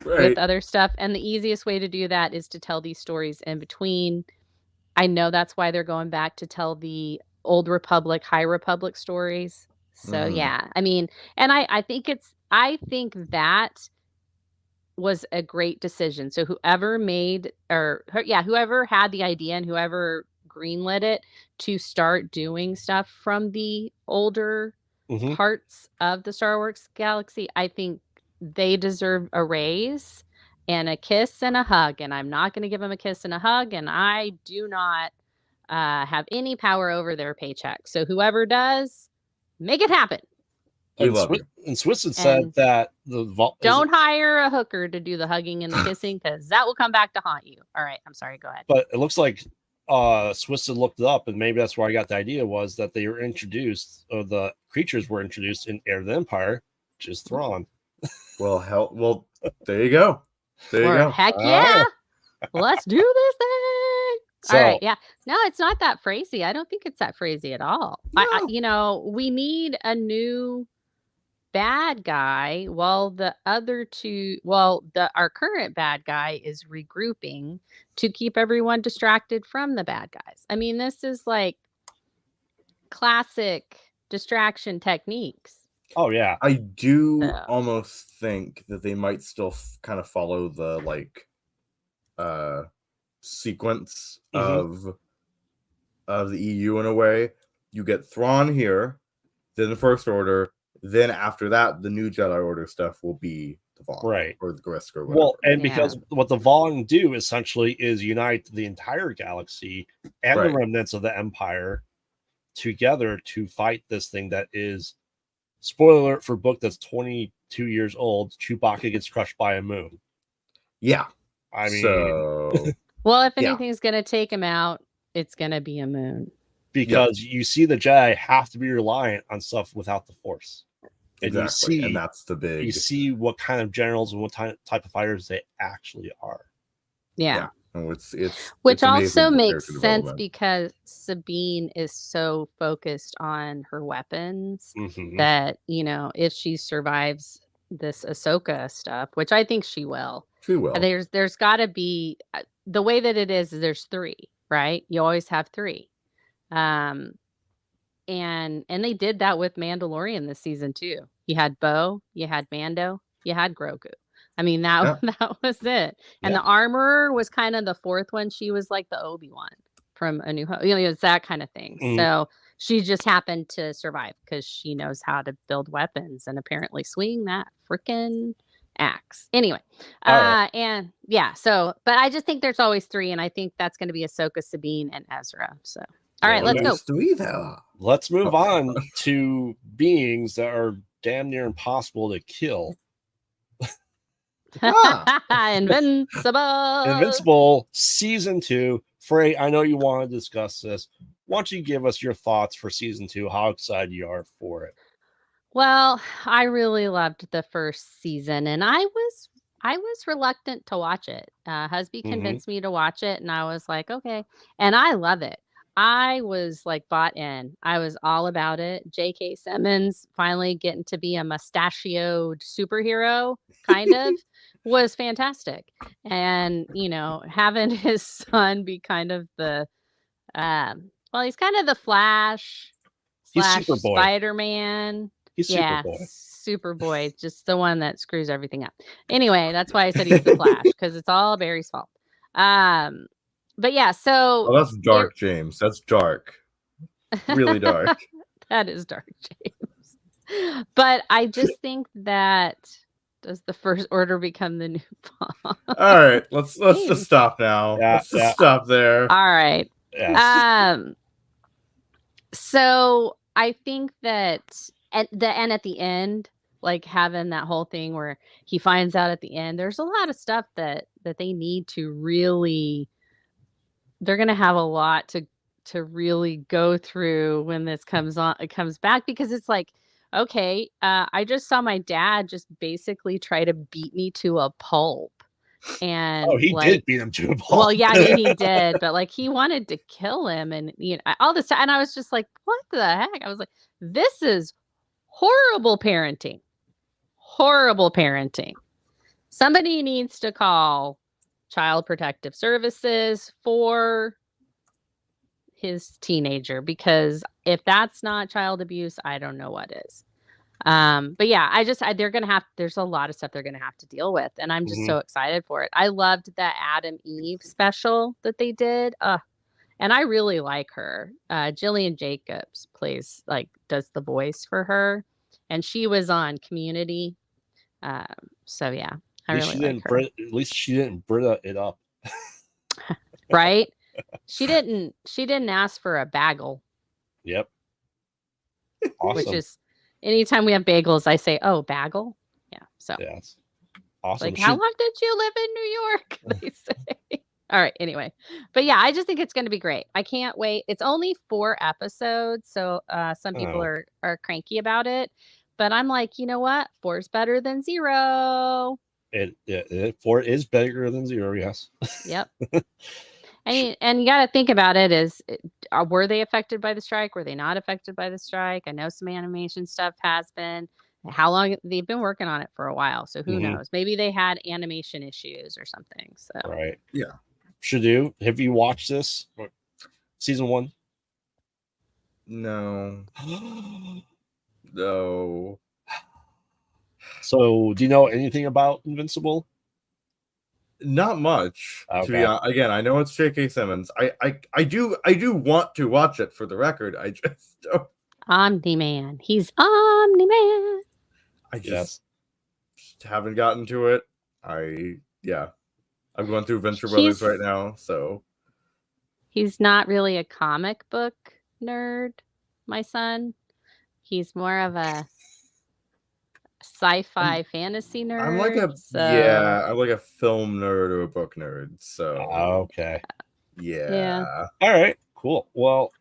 C: with other stuff. And the easiest way to do that is to tell these stories in between. I know that's why they're going back to tell the Old Republic, High Republic stories. So yeah, I mean, and I think that was a great decision. So whoever whoever had the idea and whoever greenlit it to start doing stuff from the older parts of the Star Wars galaxy, I think they deserve a raise and a kiss and a hug. And I'm not going to give them a kiss and a hug. And I do not have any power over their paycheck. So whoever does, make it happen.
B: We love you.
A: And Swiss had said that
C: don't hire a hooker to do the hugging and the kissing because that will come back to haunt you. All right, I'm sorry. Go ahead.
A: But it looks like Swiss had looked it up, and maybe that's where I got the idea was that they were introduced, or the creatures were introduced in Heir of the Empire, which is Thrawn.
B: Well, there you go. There you go.
C: Heck yeah. Let's do this thing.
A: So,
C: all right, yeah. No, it's not that crazy. I don't think it's that crazy at all.
B: No.
C: We need a new bad guy while the other two, our current bad guy is regrouping to keep everyone distracted from the bad guys. I mean, this is like classic distraction techniques.
A: Oh yeah.
B: I do almost think that they might still kind of follow the sequence of the EU in a way. You get Thrawn here, then the First Order, then after that, the new Jedi Order stuff will be the Vaughn,
A: right,
B: or the Grisk, or whatever.
A: Well, and because what the Vaughn do essentially is unite the entire galaxy and the remnants of the Empire together to fight this thing that is, spoiler alert for a book that's 22 years old, Chewbacca gets crushed by a moon.
B: Yeah.
A: I mean,
C: well, if anything's going to take him out, it's going to be a moon.
A: Because you see the Jedi have to be reliant on stuff without the Force. And
B: exactly. And that's the big...
A: You see what kind of generals and what type of fighters they actually are.
C: Yeah.
B: Which
C: also makes sense because Sabine is so focused on her weapons that, if she survives this Ahsoka stuff, which I think she will.
B: She will.
C: There's got to be... The way that it is there's 3, right? You always have 3. And they did that with Mandalorian this season too. You had Bo, you had Mando, you had Grogu. I mean, that was it. And the Armorer was kind of the 4th one. She was like the Obi-Wan from A New Hope. It's that kind of thing. So she just happened to survive because she knows how to build weapons and apparently swing that freaking axe. Anyway, and but I just think there's always 3, and I think that's going to be Ahsoka, Sabine, and Ezra. So. All right, let's go.
A: Let's move on to beings that are damn near impossible to kill. Invincible season 2. Fray, I know you want to discuss this. Why don't you give us your thoughts for season 2? How excited you are for it?
C: Well, I really loved the first season, and I was reluctant to watch it. Husby convinced me to watch it, and I was like, okay, and I love it. I was like bought in. I was all about it. J.K. Simmons finally getting to be a mustachioed superhero, kind of, was fantastic. And, having his son be kind of the, he's kind of the Flash / Spider-Man.
A: He's Superboy.
C: Superboy, just the one that screws everything up. Anyway, that's why I said he's the Flash, because it's all Barry's fault. But yeah, so
B: Oh, that's dark, James. That's dark. Really dark.
C: That is dark, James. But I just think that does the First Order become the new boss?
B: All right, let's just stop now. Let's just stop there.
C: All right.
A: Yes.
C: So I think that at the end, like having that whole thing where he finds out at the end, there's a lot of stuff that they need to really. They're gonna have a lot to really go through when this comes back, because it's like, okay, I just saw my dad just basically try to beat me to a pulp. And
A: he did beat him to a pulp.
C: Well, yeah, I mean, he did, but like he wanted to kill him, and all this time, and I was just like, what the heck? I was like, this is horrible parenting. Horrible parenting. Somebody needs to call Child Protective Services for his teenager, because if that's not child abuse, I don't know what is. But yeah, there's a lot of stuff they're gonna have to deal with, and I'm just so excited for it. I loved that Adam Eve special that they did. And I really like her. Jillian Jacobs does the voice for her, and she was on Community. So yeah, I really like her.
A: At least she didn't Brita it up.
C: Right? She didn't ask for a bagel.
A: Yep. Awesome.
C: Which is, anytime we have bagels, I say, "Oh, bagel." Yeah. So.
A: Yes. Awesome.
C: Like, how long did you live in New York? They say. All right. Anyway, but yeah, I just think it's going to be great. I can't wait. It's only 4 episodes, so some people are cranky about it, but I'm like, you know what? 4's better than 0.
A: 4 is better than 0. Yes.
C: Yep. And you got to think about it were they affected by the strike? Were they not affected by the strike? I know some animation stuff has been. How long they've been working on it for a while, so who knows? Maybe they had animation issues or something. So
A: right.
B: Yeah.
A: Shadu, have you watched this season 1?
B: No. No.
A: So, do you know anything about Invincible?
B: Not much.
A: Okay.
B: To be honest. Again, I know it's J.K. Simmons. I do want to watch it for the record. I just don't.
C: Omni-Man. He's Omni-Man.
B: I just haven't gotten to it. I'm going through Venture Brothers right now, so
C: he's not really a comic book nerd, my son. He's more of a sci-fi fantasy nerd.
B: I'm like I'm like a film nerd or a book nerd. So
A: okay.
B: Yeah.
A: All right, cool. Well,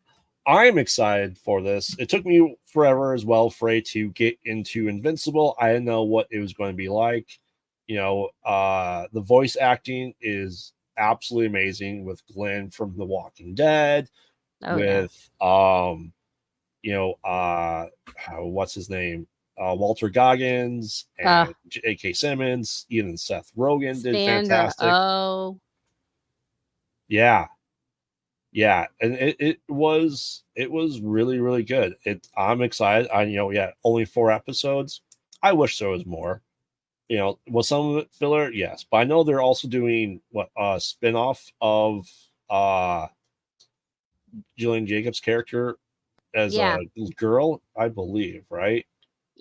A: I'm excited for this. It took me forever as well, Fray, to get into Invincible. I didn't know what it was going to be like. The voice acting is absolutely amazing with Glenn from The Walking Dead, what's his name? Walter Goggins and J.K. Simmons, even Seth Rogen did fantastic. Yeah, and it was really, really good. I'm excited. Only 4 episodes. I wish there was more. Was some of it filler? Yes, but I know they're also doing a spin-off of Jillian Jacobs' character as a girl, I believe, right?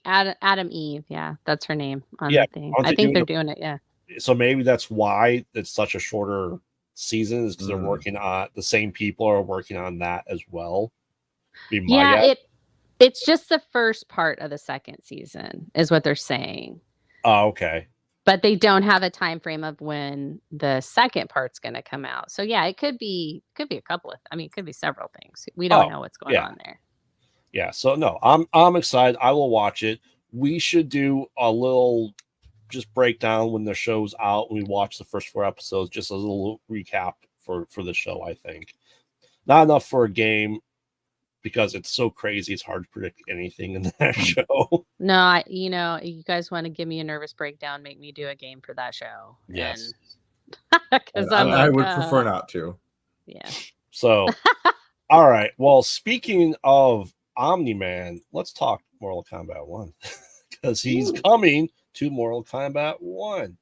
C: Adam Eve, yeah, that's her name on the thing. I think they're doing it, yeah. So
A: maybe that's why it's such a shorter season, is because they're working on the same people are working on that as well.
C: It's just the first part of the second season is what they're saying.
A: Oh, okay.
C: But they don't have a time frame of when the second part's going to come out. So yeah, it could be a couple of. It could be several things. We don't know what's going on there.
A: Yeah. So no, I'm excited. I will watch it. We should do a little just breakdown when the show's out. We watch the first 4 episodes, just a little recap for the show. I think not enough for a game, because it's so crazy. It's hard to predict anything in that show.
C: No, you guys want to give me a nervous breakdown, make me do a game for that show.
A: Yes.
C: Because
B: I would prefer not to.
C: Yeah.
A: So, all right. Well, speaking of Omni-Man, let's talk Mortal Kombat 1. because he's coming to Mortal Kombat 1.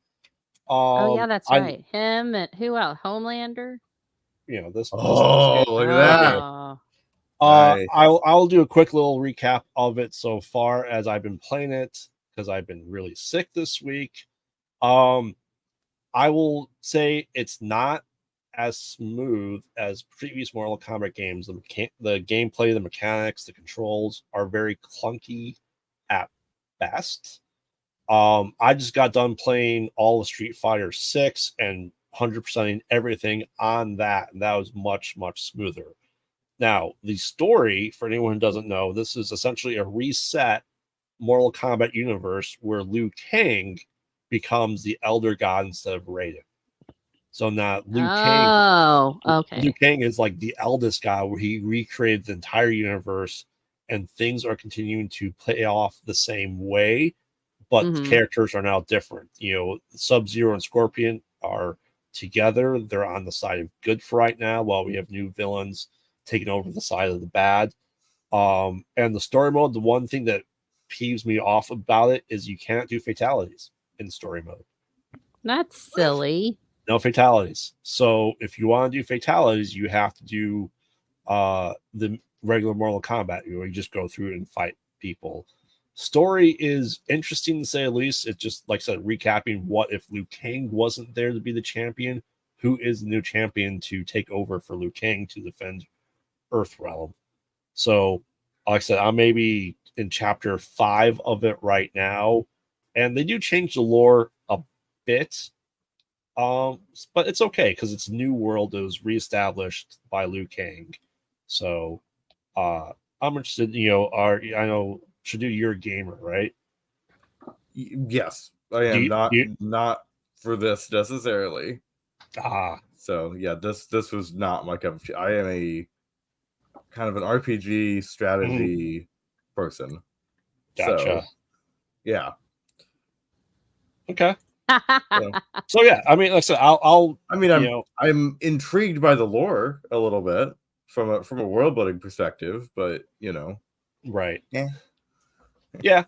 C: Oh yeah, that's right. Him and who else? Homelander.
A: This.
B: Oh, look at that!
A: I'll do a quick little recap of it so far as I've been playing it because I've been really sick this week. I will say it's not as smooth as previous Mortal Kombat games. The gameplay, the mechanics, the controls are very clunky at best. I just got done playing all of Street Fighter 6 and 100%ing everything on that, and that was much, much smoother. Now, the story, for anyone who doesn't know, this is essentially a reset Mortal Kombat universe where Liu Kang becomes the Elder God instead of Raiden. So now Liu Kang is like the eldest god, where he recreated the entire universe, and things are continuing to play off the same way, but the characters are now different. Sub-Zero and Scorpion are together. They're on the side of good for right now, while we have new villains taking over the side of the bad. And the story mode, the one thing that peeves me off about it is you can't do fatalities in story mode.
C: That's silly.
A: No fatalities. So if you want to do fatalities, you have to do the regular Mortal Kombat. You just go through and fight people. Story is interesting to say the least. It's just, like I said, recapping what if Liu Kang wasn't there to be the champion? Who is the new champion to take over for Liu Kang to defend Earthrealm? So, like I said, I'm maybe in chapter 5 of it right now, and they do change the lore a bit. But it's okay because it's a new world that was reestablished by Liu Kang. So I'm interested, I know Shadu, you're a gamer, right?
B: Yes, I am. Not for this necessarily. So yeah, this was not my cup of tea. I am a kind of an RPG strategy person.
A: Gotcha.
B: So, yeah.
A: Okay. So yeah, I mean, like I said,
B: I'm intrigued by the lore a little bit from a world building perspective, but
A: right.
B: Yeah,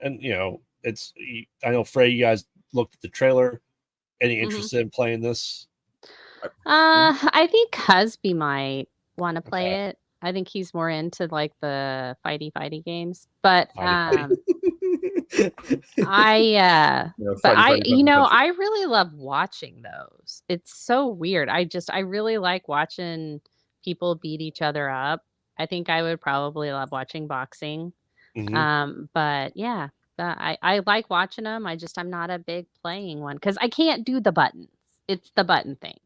A: and it's. I know, Fray, you guys looked at the trailer. Any interested in playing this?
C: I think Husby might want to play it. I think he's more into like the fighty games, but I really love watching those. It's so weird. I really like watching people beat each other up. I think I would probably love watching boxing. But yeah, I like watching them. I'm not a big playing one because I can't do the buttons. It's the button thing.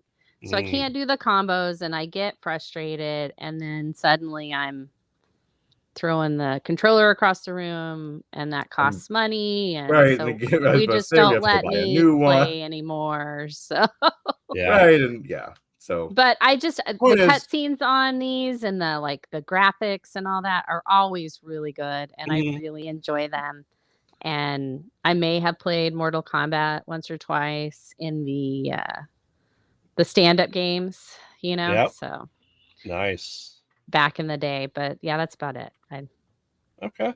C: So I can't do the combos, and I get frustrated, and then suddenly I'm throwing the controller across the room, and that costs money, and so we just don't let me play anymore. So
B: right, and so.
C: But the cutscenes on these and the graphics and all that are always really good, and I really enjoy them. And I may have played Mortal Kombat once or twice in the stand-up games, so
A: nice
C: back in the day. But yeah, that's about it.
A: Okay,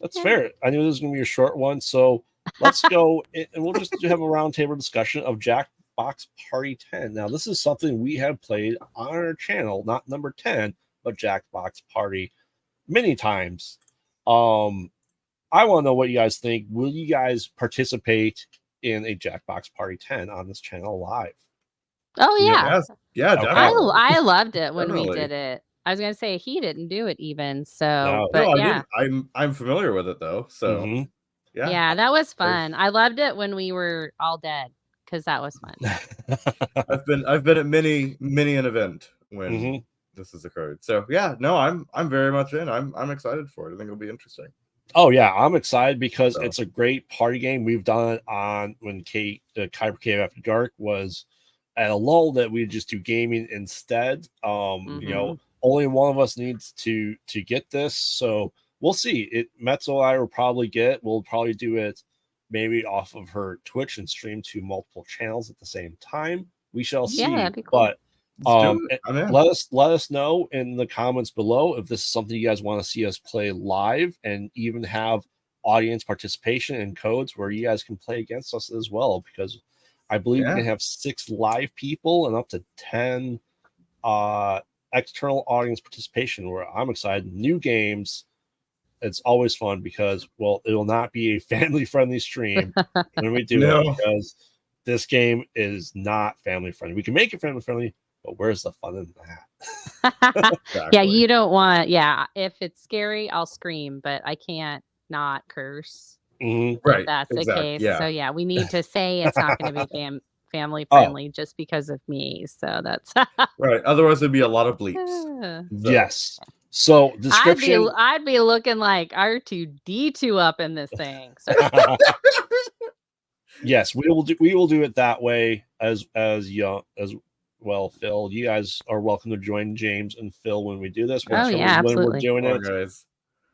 A: that's fair. I knew this was gonna be a short one, so let's go and we'll just have a roundtable discussion of Jackbox Party 10. Now, this is something we have played on our channel, not number 10, but Jackbox Party many times. I want to know what you guys think. Will you guys participate in a Jackbox Party 10 on this channel live?
C: Oh yeah,
B: yeah, definitely.
C: I loved it when we did it. I was gonna say he didn't do it even, so
B: but yeah, I'm familiar with it though. So
C: yeah, that was fun. I loved it when we were all dead because that was fun.
B: I've been at many an event when this has occurred. So yeah, no, I'm very much in. I'm excited for it. I think it'll be interesting.
A: Oh yeah, I'm excited because it's a great party game. We've done it on when Kyber Cave After Dark was at a lull that we just do gaming instead. Only one of us needs to get this, so we'll see. Metzo and I will probably get it. We'll probably do it maybe off of her Twitch and stream to multiple channels at the same time. We shall see.
C: That'd be cool.
A: But let us know in the comments below if this is something you guys want to see us play live, and even have audience participation and codes where you guys can play against us as well, because I believe we can have 6 live people and up to 10 external audience participation, where I'm excited. New games, it's always fun because, well, it will not be a family-friendly stream when we do it, because this game is not family-friendly. We can make it family-friendly, but where's the fun in that?
C: Exactly. Yeah, you don't want, if it's scary, I'll scream, but I can't not curse.
B: Right.
C: That's the case.
B: Yeah.
C: So yeah, we need to say it's not going to be family friendly just because of me. So that's
B: right. Otherwise, there'd be a lot of bleeps.
A: Yes. So description.
C: I'd be looking like R2D2 up in this thing. So.
A: Yes, we will do it that way as well. Phil, you guys are welcome to join James and Phil when we do this.
C: Absolutely.
A: When we're doing it,
B: guys.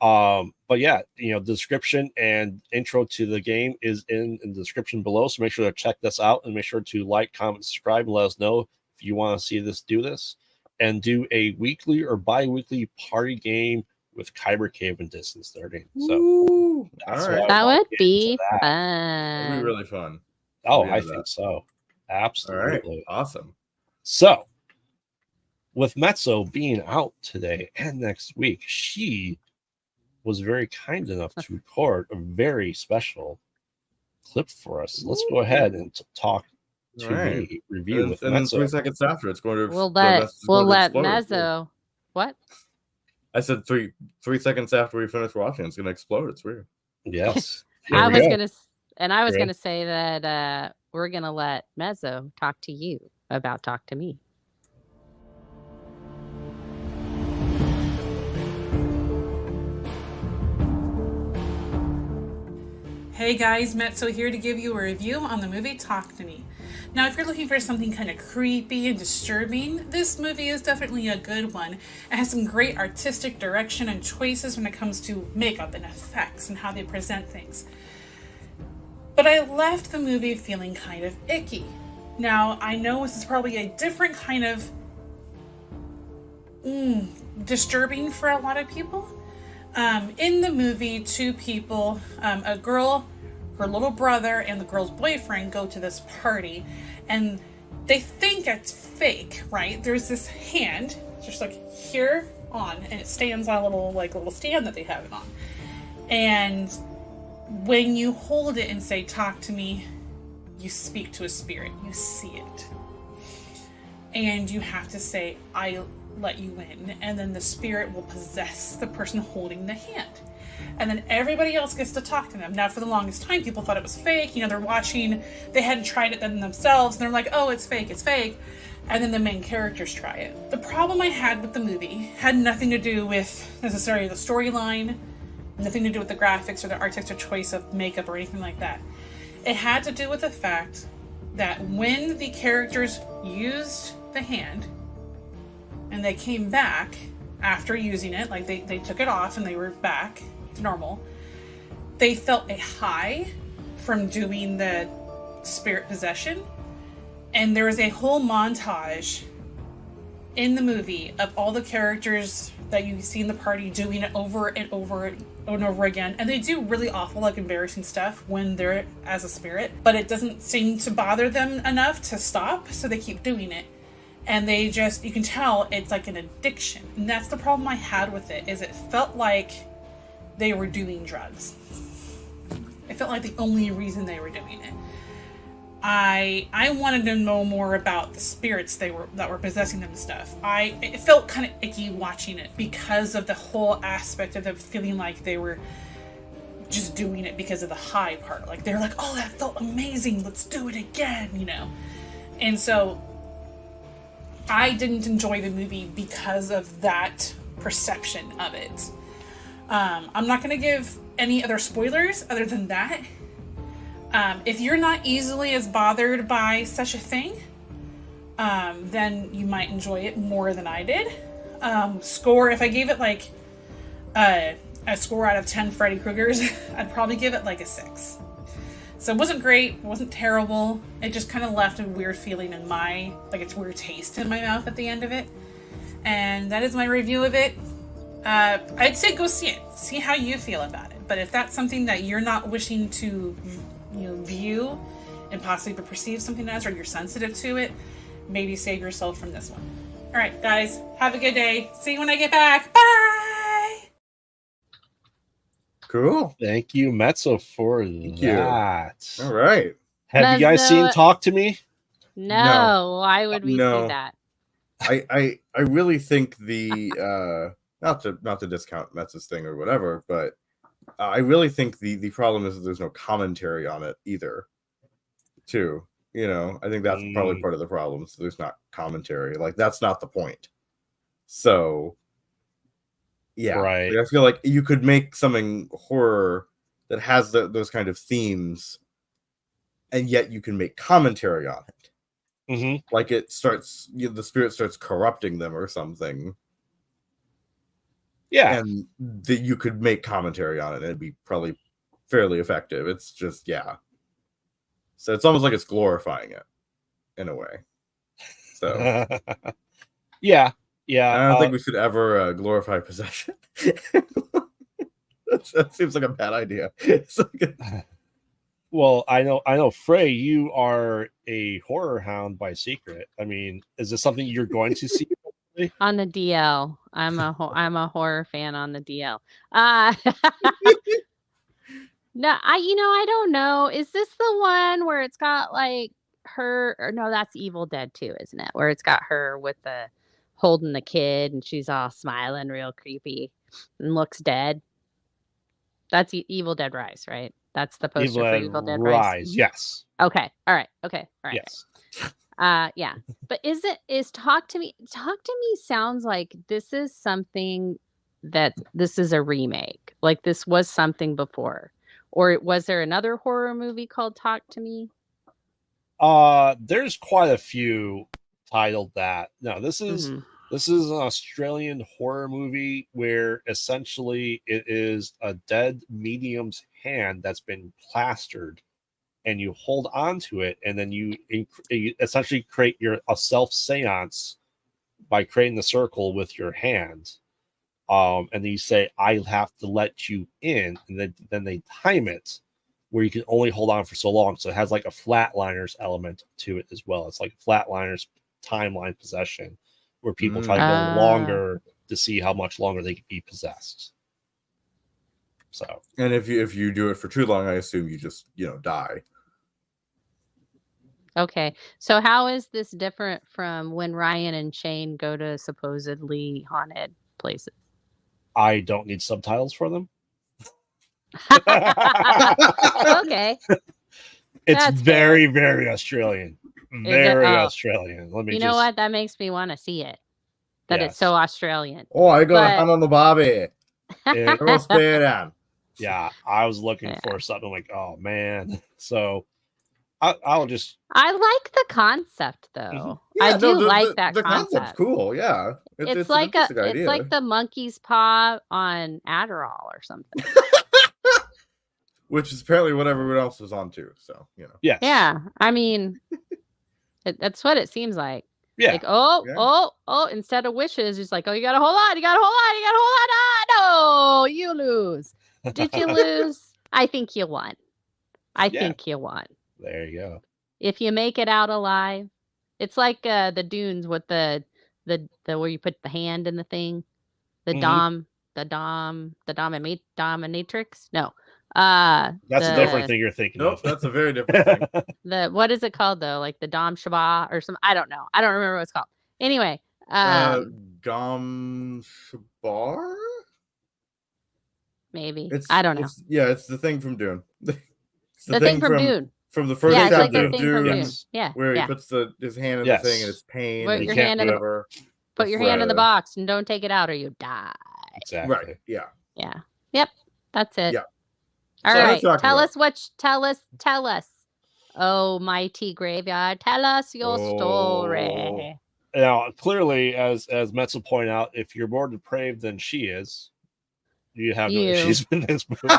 A: But yeah, the description and intro to the game is in the description below. So make sure to check this out and make sure to like, comment, subscribe, and let us know if you want to see this do this, and do a weekly or bi-weekly party game with Kyber Cave and Distance 30. So
C: that would be fun.
B: That'd be really fun.
A: Oh, I think so. Absolutely.
B: All right. Awesome.
A: So with Mezzo being out today and next week, she was very kind enough to record a very special clip for us. Let's go ahead and talk to me, review with
B: and
A: Mezzo.
B: Then 3 seconds after, it's going to.
C: We'll let Mezzo. What?
B: I said 3 seconds after we finish watching, it's going to explode. It's weird.
A: Yes.
C: I was gonna say that we're gonna let Mezzo talk to you about Talk to Me.
D: Hey guys, Mezzo here to give you a review on the movie Talk to Me. Now, if you're looking for something kind of creepy and disturbing, this movie is definitely a good one. It has some great artistic direction and choices when it comes to makeup and effects and how they present things. But I left the movie feeling kind of icky. Now, I know this is probably a different kind of disturbing for a lot of people. In the movie, 2 people, a girl, her little brother, and the girl's boyfriend go to this party, and they think it's fake, right? There's this hand, just like here on, and it stands on a little stand that they have it on. And when you hold it and say, "Talk to me," you speak to a spirit, you see it. And you have to say, "I let you in," and then the spirit will possess the person holding the hand. And then everybody else gets to talk to them. Now, for the longest time, people thought it was fake. They're watching, they hadn't tried it then themselves, and they're like, "Oh, it's fake, it's fake." And then the main characters try it. The problem I had with the movie had nothing to do with necessarily the storyline, nothing to do with the graphics or the artistic choice of makeup or anything like that. It had to do with the fact that when the characters used the hand and they came back after using it, like they took it off and they were back to normal, they felt a high from doing the spirit possession. And there was a whole montage in the movie of all the characters that you see in the party doing it over and over and over again. And they do really awful, embarrassing stuff when they're as a spirit, but it doesn't seem to bother them enough to stop, so they keep doing it. And they just, you can tell it's like an addiction. And that's the problem I had with it, is it felt like they were doing drugs. It felt like the only reason they were doing it. I wanted to know more about the spirits that were possessing them and stuff. It felt kind of icky watching it because of the whole aspect of them feeling like they were just doing it because of the high part. Like they're like, "Oh, that felt amazing, let's do it again," And so I didn't enjoy the movie because of that perception of it. I'm not going to give any other spoilers other than that. If you're not easily as bothered by such a thing, then you might enjoy it more than I did. Score, if I gave it a score out of 10 Freddy Kruegers, I'd probably give it a 6. So it wasn't great, it wasn't terrible. It just kind of left a weird feeling in it's weird taste in my mouth at the end of it. And that is my review of it. I'd say go see it. See how you feel about it. But if that's something that you're not wishing to, view and possibly perceive something as, or you're sensitive to it, maybe save yourself from this one. All right, guys, have a good day. See you when I get back. Bye.
B: Cool.
A: Thank you, Mezzo, for
B: Thank
A: that.
B: you. All right.
A: Have you guys seen Talk to Me?
C: No. Why would we
B: No.
C: see that?
B: I really think the not to discount Metz's thing or whatever, but I really think the problem is that there's no commentary on it either. Too, I think that's probably part of the problem. So there's not commentary. Like, that's not the point. So yeah,
A: right.
B: Like, I feel like you could make something horror that has those kind of themes, and yet you can make commentary on it.
A: Mm-hmm.
B: Like, it starts, the spirit starts corrupting them or something.
A: Yeah.
B: And that you could make commentary on it, and it'd be probably fairly effective. It's just, yeah. So it's almost like it's glorifying it in a way. So
A: yeah.
B: I don't think we should ever glorify possession. that seems like a bad idea.
A: Well, I know, Fray, you are a horror hound by secret. I mean, is this something you're going to see?
C: On the DL. I'm a horror fan on the DL. No, I don't know. Is this the one where it's got like her? Or no, that's Evil Dead 2, isn't it? Where it's got her with the holding the kid and she's all smiling, real creepy, and looks dead. That's Evil Dead Rise, right? That's the poster for Evil Dead Rise.
A: Yes.
C: Okay. All right. Okay. All right.
A: Yes.
C: Yeah. But is Talk to Me? Talk to Me sounds like this is something that this is a remake. Like this was something before. Or was there another horror movie called Talk to Me?
A: There's quite a few titled that. No, this is an Australian horror movie where essentially it is a dead medium's hand that's been plastered, and you hold on to it, and then you essentially create a self seance by creating the circle with your hand. And then you say, I have to let you in, and then they time it where you can only hold on for so long. So it has like a flatliners element to it as well. It's like flatliners timeline possession, where people try to go longer to see how much longer they can be possessed. So,
B: and if you do it for too long, I assume you just die.
C: Okay, so how is this different from when Ryan and Shane go to supposedly haunted places?
A: I don't need subtitles for them.
C: Okay.
A: It's very, very Australian. Very Australian. Let me
C: what? That makes me want to see it. It's so Australian.
B: Oh, I got a hand on the barbie.
A: Yeah, I was looking for something like, oh man. So I'll just.
C: I like the concept though. I do like that
B: the
C: concept.
B: Concept's cool. Yeah,
C: it's like the monkey's paw on Adderall or something.
B: Which is apparently what everyone else is on too. So
A: Yes.
C: Yeah, I mean, that's what it seems like.
A: Yeah.
C: Like oh, instead of wishes, it's like, oh, you gotta hold on, you gotta hold on, you gotta hold on. No, you lose. Did you lose? I think you won. I think you won.
A: There you go. If
C: you make it out alive, it's like the Dunes with the where you put the hand in the thing, the dominatrix. No,
A: that's a different thing you're thinking of.
B: That's a very different thing.
C: What is it called though? Like the Dom Shabbat or some? I don't know. I don't remember what it's called. Anyway,
B: Gom Shabar.
C: Maybe I don't know.
B: It's the thing from Dune. It's
C: the thing from Dune.
B: From the first chapter of Dune, where he
C: yeah.
B: puts his hand in the thing and it's pain.
C: Put your hand in the box and don't take it out or you die.
A: Exactly.
B: Right. Yeah.
C: Yeah. Yep. That's it.
B: Yeah.
C: All right. Tell us. Oh, mighty graveyard. Tell us your story.
A: Now, clearly, as Metzel pointed out, if you're more depraved than she is, you have no issues with this movie.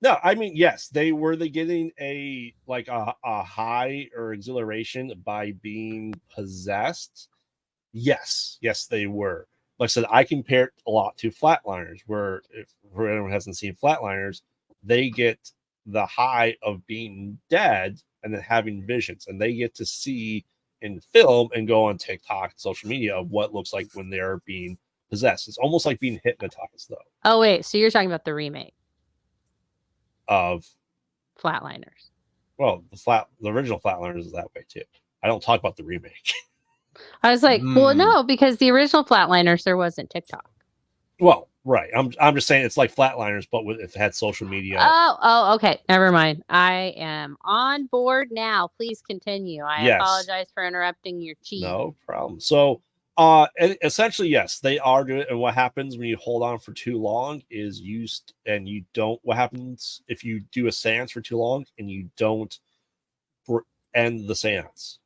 A: No, I mean, yes, were they getting a high or exhilaration by being possessed? Yes, they were. like I said, I compare it a lot to Flatliners, where if for anyone who hasn't seen Flatliners, they get the high of being dead and then having visions, and they get to see in film and go on TikTok, social media, of what it looks like when they're being possessed. It's almost like being hypnotized, though.
C: Oh wait, so you're talking about the remake
A: Of
C: Flatliners?
A: well, the original Flatliners is that way too. I don't talk about the remake.
C: I was like, well, no, because the original Flatliners there wasn't TikTok.
A: Well, right. I'm just saying it's like Flatliners, but if it had social media.
C: Oh, okay. Never mind. I am on board now. Please continue. I apologize for interrupting your cheat.
A: No problem. So, and essentially, yes, they are doing it. And what happens when you hold on for too long is and you don't. What happens if you do a seance for too long and you don't end the seance?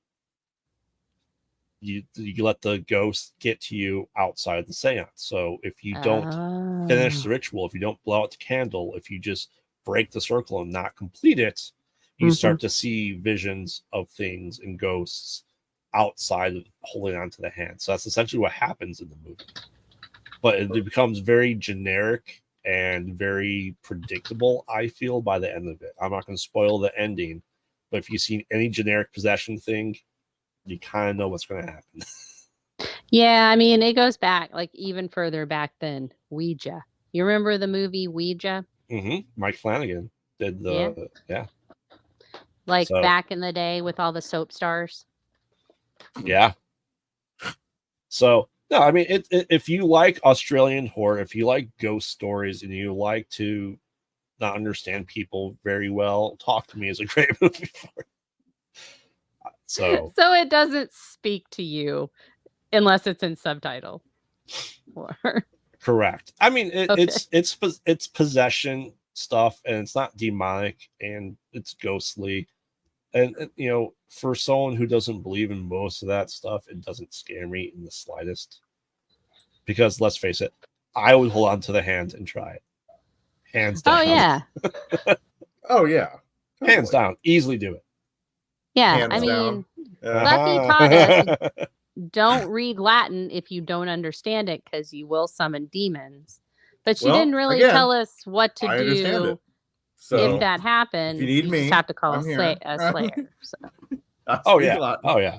A: You let the ghost get to you outside the seance. So if you don't finish the ritual, if you don't blow out the candle, if you just break the circle and not complete it, you start to see visions of things and ghosts outside of holding onto the hand. So that's essentially what happens in the movie. But it becomes very generic and very predictable, I feel, by the end of it. I'm not going to spoil the ending, but if you've seen any generic possession thing, you kind of know what's going to happen.
C: Yeah, I mean, it goes back like even further back than Ouija. You remember the movie Ouija?
A: Mike Flanagan did the
C: like back in the day with all the soap stars.
A: Yeah. So no, I mean, if you like Australian horror, if you like ghost stories, and you like to not understand people very well, Talk to Me is a great movie for it. So
C: it doesn't speak to you unless it's in subtitle.
A: Correct. I mean, it's possession stuff, and it's not demonic, and it's ghostly, and for someone who doesn't believe in most of that stuff, it doesn't scare me in the slightest. Because let's face it, I would hold on to the hand and try it, hands down.
C: Oh yeah.
B: Oh yeah. Totally.
A: Hands down, easily do it.
C: Yeah,
B: Hands
C: I mean,
B: down.
C: Buffy taught us don't read Latin if you don't understand it, because you will summon demons. But she didn't really tell us what to do if that happened.
B: If you need me,
C: just have to call
B: I'm
C: a
B: here.
C: Slayer. So.
A: Oh yeah.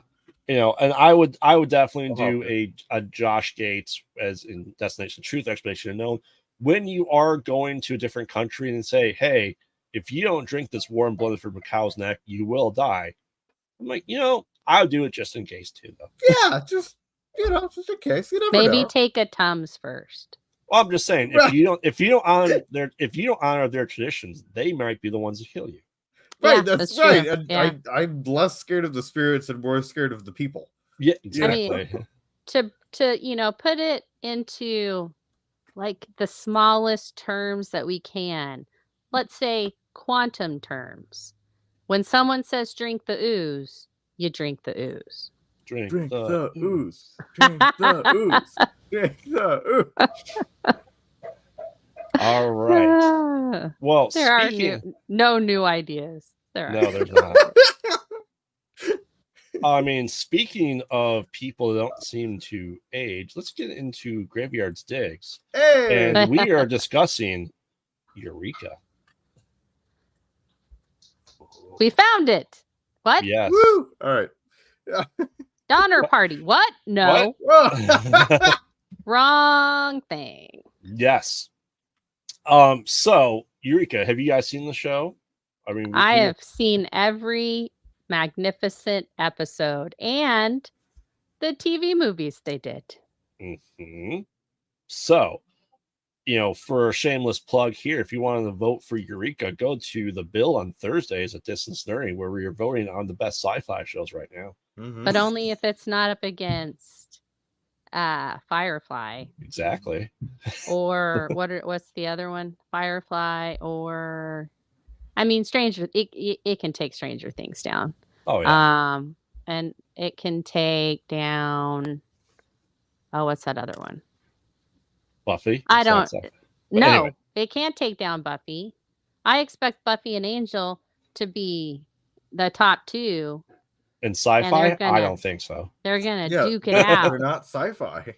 A: And I would definitely do a Josh Gates as in Destination Truth explanation unknown. When you are going to a different country and say, hey, if you don't drink this warm blood from a cow's neck, you will die. I'm like, I'll do it just in case too, though.
B: Yeah, just in case. You never
C: Maybe
B: know.
C: take a Tums first.
A: Well, I'm just saying, if you don't honor their traditions, they might be the ones to kill you.
B: Right,
C: Yeah,
B: that's right.
C: true. Yeah.
B: I'm less scared of the spirits and more scared of the people.
A: Yeah, exactly.
C: I mean, to put it into like the smallest terms that we can, let's say quantum terms. When someone says drink the ooze, you drink the ooze.
B: Drink the ooze. Drink the ooze. Drink the ooze.
A: All right. Well,
C: there are no new ideas.
A: No, there's not. I mean, speaking of people that don't seem to age, let's get into Graveyard's Digs.
B: Hey!
A: And we are discussing Eureka.
C: We found it. What?
A: Yes.
B: Woo! All right.
C: Donner Party. What? No.
B: What?
C: Wrong thing.
A: Yes. So Eureka, have you guys seen the show? I mean,
C: I have seen every magnificent episode and the TV movies they did.
A: So, for a shameless plug here, if you wanted to vote for Eureka, go to the bill on Thursdays at Distance Learning, where we are voting on the best sci-fi shows right now.
C: But only if it's not up against Firefly.
A: Exactly.
C: Or what's the other one? Firefly, or I mean, it can take Stranger Things down.
A: Oh yeah.
C: And it can take down. Oh, what's that other one?
A: Buffy.
C: I don't. No,
A: anyway.
C: It can't take down Buffy. I expect Buffy and Angel to be the top two.
A: In sci-fi, I don't think so.
C: They're gonna duke it out.
B: They're not sci-fi.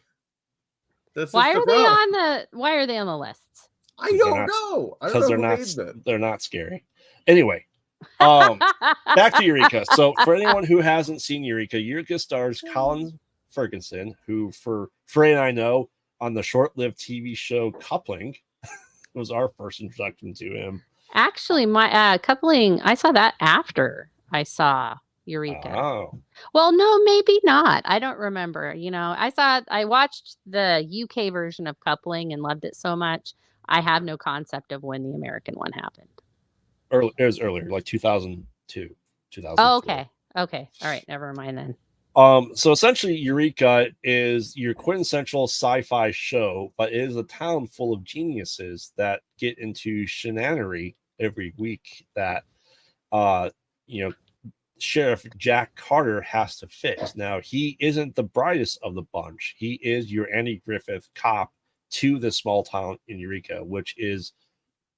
C: Why are they on the lists?
B: I don't know. I don't know who made them.
A: They're not scary. Anyway, back to Eureka. So for anyone who hasn't seen Eureka stars Colin Ferguson, who for Fray and I know on the short-lived TV show Coupling was our first introduction to him.
C: Actually, my Coupling, I saw that after I saw Eureka.
A: Oh.
C: Well, no, maybe not. I don't remember. I watched the UK version of Coupling and loved it so much. I have no concept of when the American one happened.
A: It was earlier, like 2002, 2004.
C: Oh, okay. All right. Never mind then.
A: So essentially, Eureka is your quintessential sci-fi show, but it is a town full of geniuses that get into shenanery every week that, Sheriff Jack Carter has to fix. Now, he isn't the brightest of the bunch. He is your Andy Griffith cop to the small town in Eureka, which is,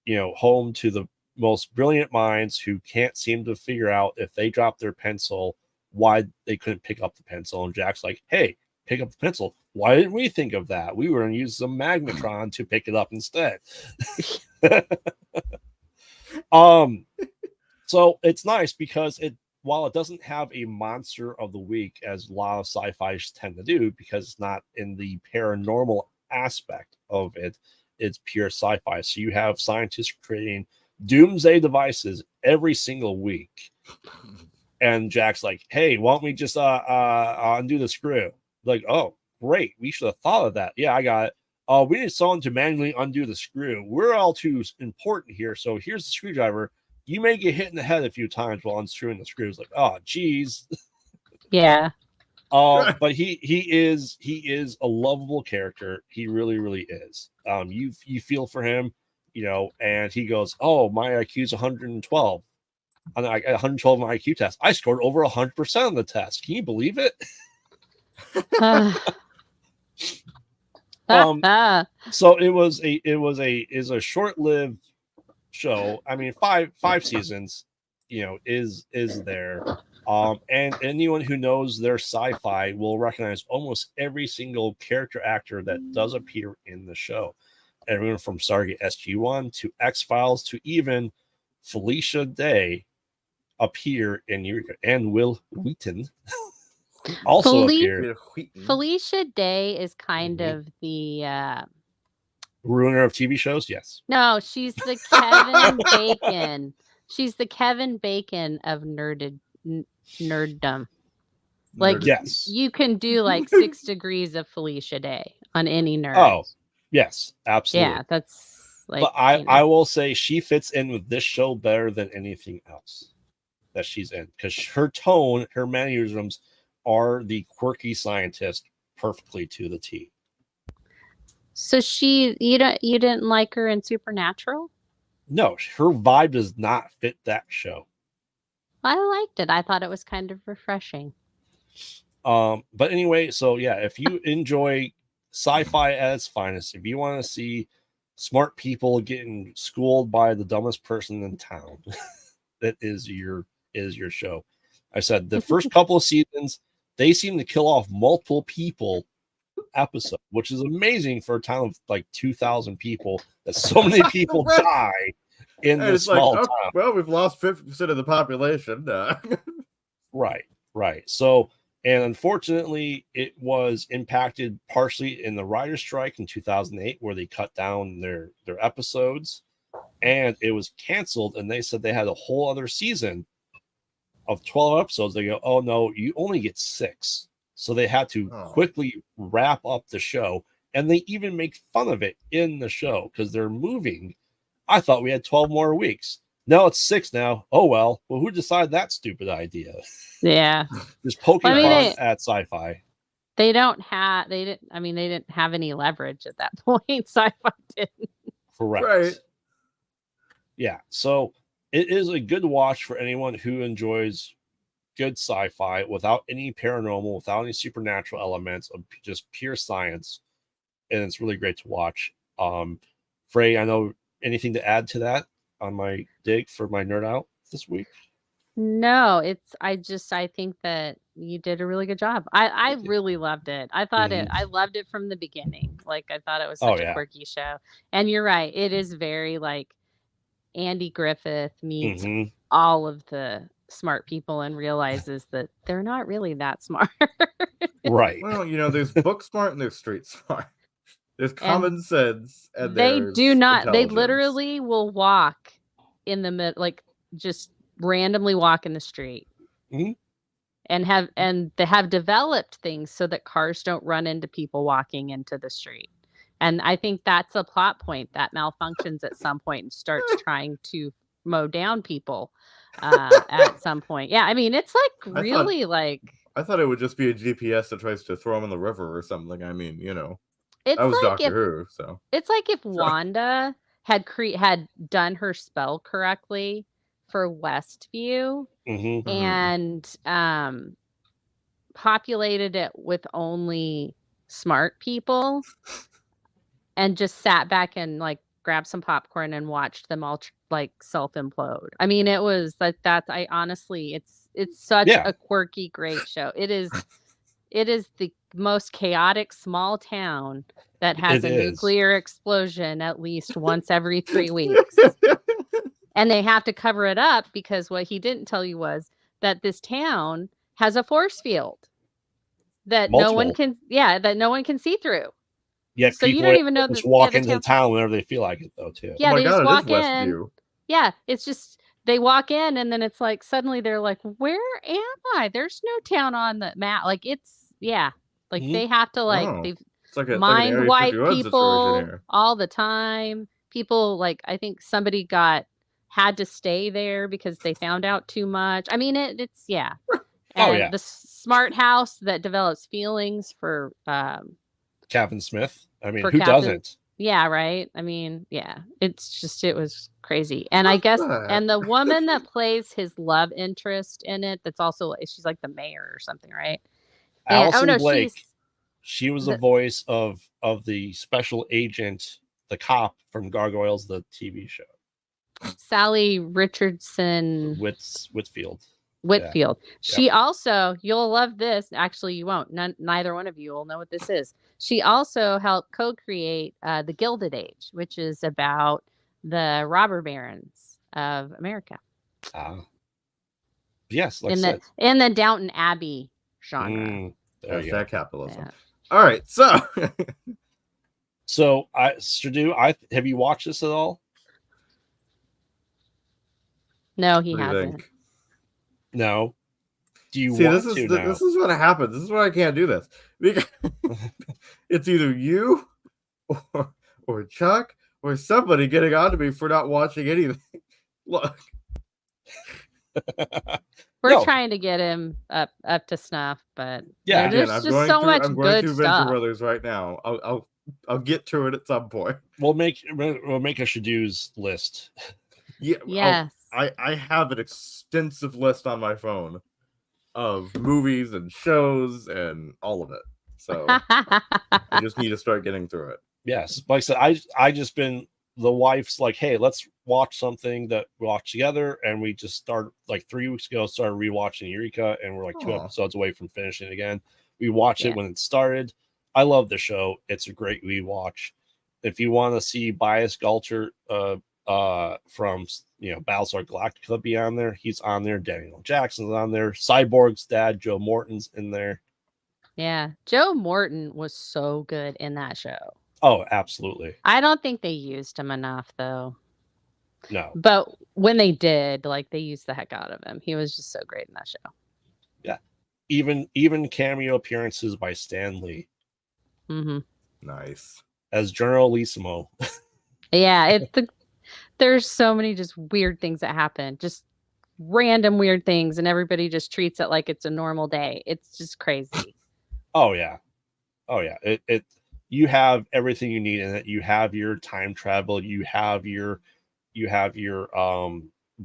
A: home to the most brilliant minds who can't seem to figure out if they drop their pencil, why they couldn't pick up the pencil. And Jack's like, hey, pick up the pencil. Why didn't we think of that? We were going to use some magnetron to pick it up instead. So it's nice because while it doesn't have a monster of the week, as a lot of sci-fi tend to do, because it's not in the paranormal aspect of it, it's pure sci-fi. So you have scientists creating doomsday devices every single week. And Jack's like, hey, why don't we just undo the screw? Like, oh, great. We should have thought of that. Yeah, I got it. We need someone to manually undo the screw. We're all too important here. So here's the screwdriver. You may get hit in the head a few times while unscrewing the screws. Like, oh, geez.
C: Yeah.
A: But he is a lovable character. He really, really is. You feel for him, and he goes, oh, my IQ is 112. I got 112 on my IQ test. I scored over 100% on the test. Can you believe it? So it is a short-lived show. I mean, five seasons, is there. And anyone who knows their sci-fi will recognize almost every single character actor that does appear in the show. Everyone from Stargate SG-1 to X-Files to even Felicia Day appear in Eureka, and Will Wheaton also appeared.
C: Felicia Day is kind of the
A: ruiner of TV shows. Yes.
C: No, she's the Kevin Bacon. She's the Kevin Bacon of nerddom. Like,
A: yes,
C: you can do like 6 degrees of Felicia Day on any nerd.
A: Oh, yes, absolutely.
C: Yeah, that's like.
A: But I will say she fits in with this show better than anything else that she's in, because her tone, her mannerisms are the quirky scientist perfectly to the T.
C: So you didn't like her in Supernatural?
A: No, her vibe does not fit that show.
C: I liked it. I thought it was kind of refreshing.
A: But anyway, so yeah, if you enjoy sci-fi at its finest, if you want to see smart people getting schooled by the dumbest person in town, that is your show. I said the first couple of seasons, they seem to kill off multiple people episode, which is amazing for a town of like 2,000 people, that so many people die in this small town.
B: Well, we've lost 50% of the population.
A: Right. So, and unfortunately, it was impacted partially in the writer's strike in 2008, where they cut down their episodes, and it was canceled. And they said they had a whole other season of 12 episodes. They go, oh no, you only get 6. So they had to quickly wrap up the show, and they even make fun of it in the show because they're moving. I thought we had 12 more weeks. No, it's 6 now. Oh well. Well, who decided that stupid idea?
C: Yeah,
A: just poking fun at sci-fi.
C: They didn't have any leverage at that point. Sci-fi didn't.
A: Correct. Right. Yeah. So it is a good watch for anyone who enjoys good sci-fi without any paranormal, without any supernatural elements, of just pure science, and it's really great to watch. Fray, I know anything to add to that on my dig for my nerd out this week?
C: No, I think that you did a really good job. I
B: Thank you.
C: really loved it. I thought I loved it from the beginning. Like, I thought it was
A: Oh,
C: such a
A: yeah.
C: quirky show. And you're right, it is very like Andy Griffith meets
A: Mhm.
C: all of the smart people and realizes that they're not really that smart.
A: Right.
B: Well, you know, there's book smart and there's street smart. There's common sense and
C: They
B: there's
C: do not. They
B: intelligence.
C: literally will walk in the mid, like just randomly walk in the street,
A: Mhm.
C: and they have developed things so that cars don't run into people walking into the street. And I think that's a plot point that malfunctions at some point and starts trying to mow down people at some point. Yeah, I mean, it's like really like
B: I thought it would just be a GPS that tries to throw him in the river or something. I mean, you know,
C: it's
B: that was
C: like
B: Doctor Who, so
C: it's like if Wanda had done her spell correctly for Westview
A: Mhm.
C: and populated it with only smart people and just sat back and like grabbed some popcorn and watched them all like self implode. I mean, it was like that's I honestly it's such
A: Yeah.
C: a quirky great show. It is the most chaotic small town that has
A: It
C: a
A: is.
C: nuclear explosion at least once every 3 weeks. And they have to cover it up because what he didn't tell you was that this town has a force field that no one
A: Multiple.
C: can see through.
A: Yet
C: So you
A: people
C: don't even know
A: just
C: the
A: walk
C: the
A: into the town whenever they feel like it, though, too.
C: Yeah,
B: oh my
C: they just
B: God,
C: walk
B: it is
C: in.
B: Westview.
C: Yeah, it's just they walk in and then it's like suddenly they're like, "Where am I? There's no town on the map." Like it's like
A: Mhm.
C: they have to like
B: Oh,
C: they've
B: it's like an
C: mind
B: Area
C: wipe
B: 51 situation
C: people
B: here.
C: all the time. People like I think somebody had to stay there because they found out too much. I mean it's yeah.
A: Oh,
C: And
A: yeah.
C: the smart house that develops feelings for
A: Captain Smith. I mean,
C: for
A: who
C: Captain
A: doesn't?
C: Yeah, right. I mean, yeah. It's just it was crazy. And I guess
B: that.
C: and the woman that plays his love interest in it, that's also she's like the mayor or something, right? And
A: Allison Blake. She was the
C: the-
A: voice of the special agent, the cop from Gargoyles, the TV show.
C: Sally Richardson
A: Whitfield.
C: Whitfield. She also, you'll love this. Actually, you won't. Neither one of you will know what this is. She also helped co-create the Gilded Age, which is about the robber barons of America.
A: Yes, like I said.
C: In the Downton Abbey genre.
B: Hashtag capitalism. Yeah. All right, so
A: Stu, have you watched this at all?
C: No, he hasn't.
A: No. Do you
B: see?
A: Want
B: This
A: to now?
B: This is what happens. This is why I can't do this because it's either you or Chuck or somebody getting on to me for not watching anything. Look,
C: we're trying to get him up to snuff, but
A: yeah,
C: there's just so much good stuff.
B: Venture Brothers right now. I'll get to it at some point.
A: We'll make a Shadoo's list.
B: Yeah.
C: Yes.
B: I have an extensive list on my phone of movies and shows and all of it. So I just need to start getting through it.
A: Yes. Like I said, I just been the wife's like, hey, let's watch something that we watch together. And we just started like 3 weeks ago, started rewatching Eureka, and we're like 2 episodes away from finishing it again. We watched it when it started. I love the show. It's a great rewatch. If you want to see Bias Galter from Battlestar Galactica be on there, he's on there. Daniel Jackson's on there. Cyborg's dad, Joe Morton's in there.
C: Yeah, Joe Morton was so good in that show.
A: Oh, absolutely.
C: I don't think they used him enough though.
A: No.
C: But when they did, like they used the heck out of him. He was just so great in that show.
A: Yeah. Even cameo appearances by Stan Lee.
C: Mm-hmm.
B: Nice.
A: As Generalissimo.
C: Yeah, there's so many just weird things that happen. Just random weird things, and everybody just treats it like it's a normal day. It's just crazy.
A: Oh yeah. You have everything you need in it. You have your time travel, you have your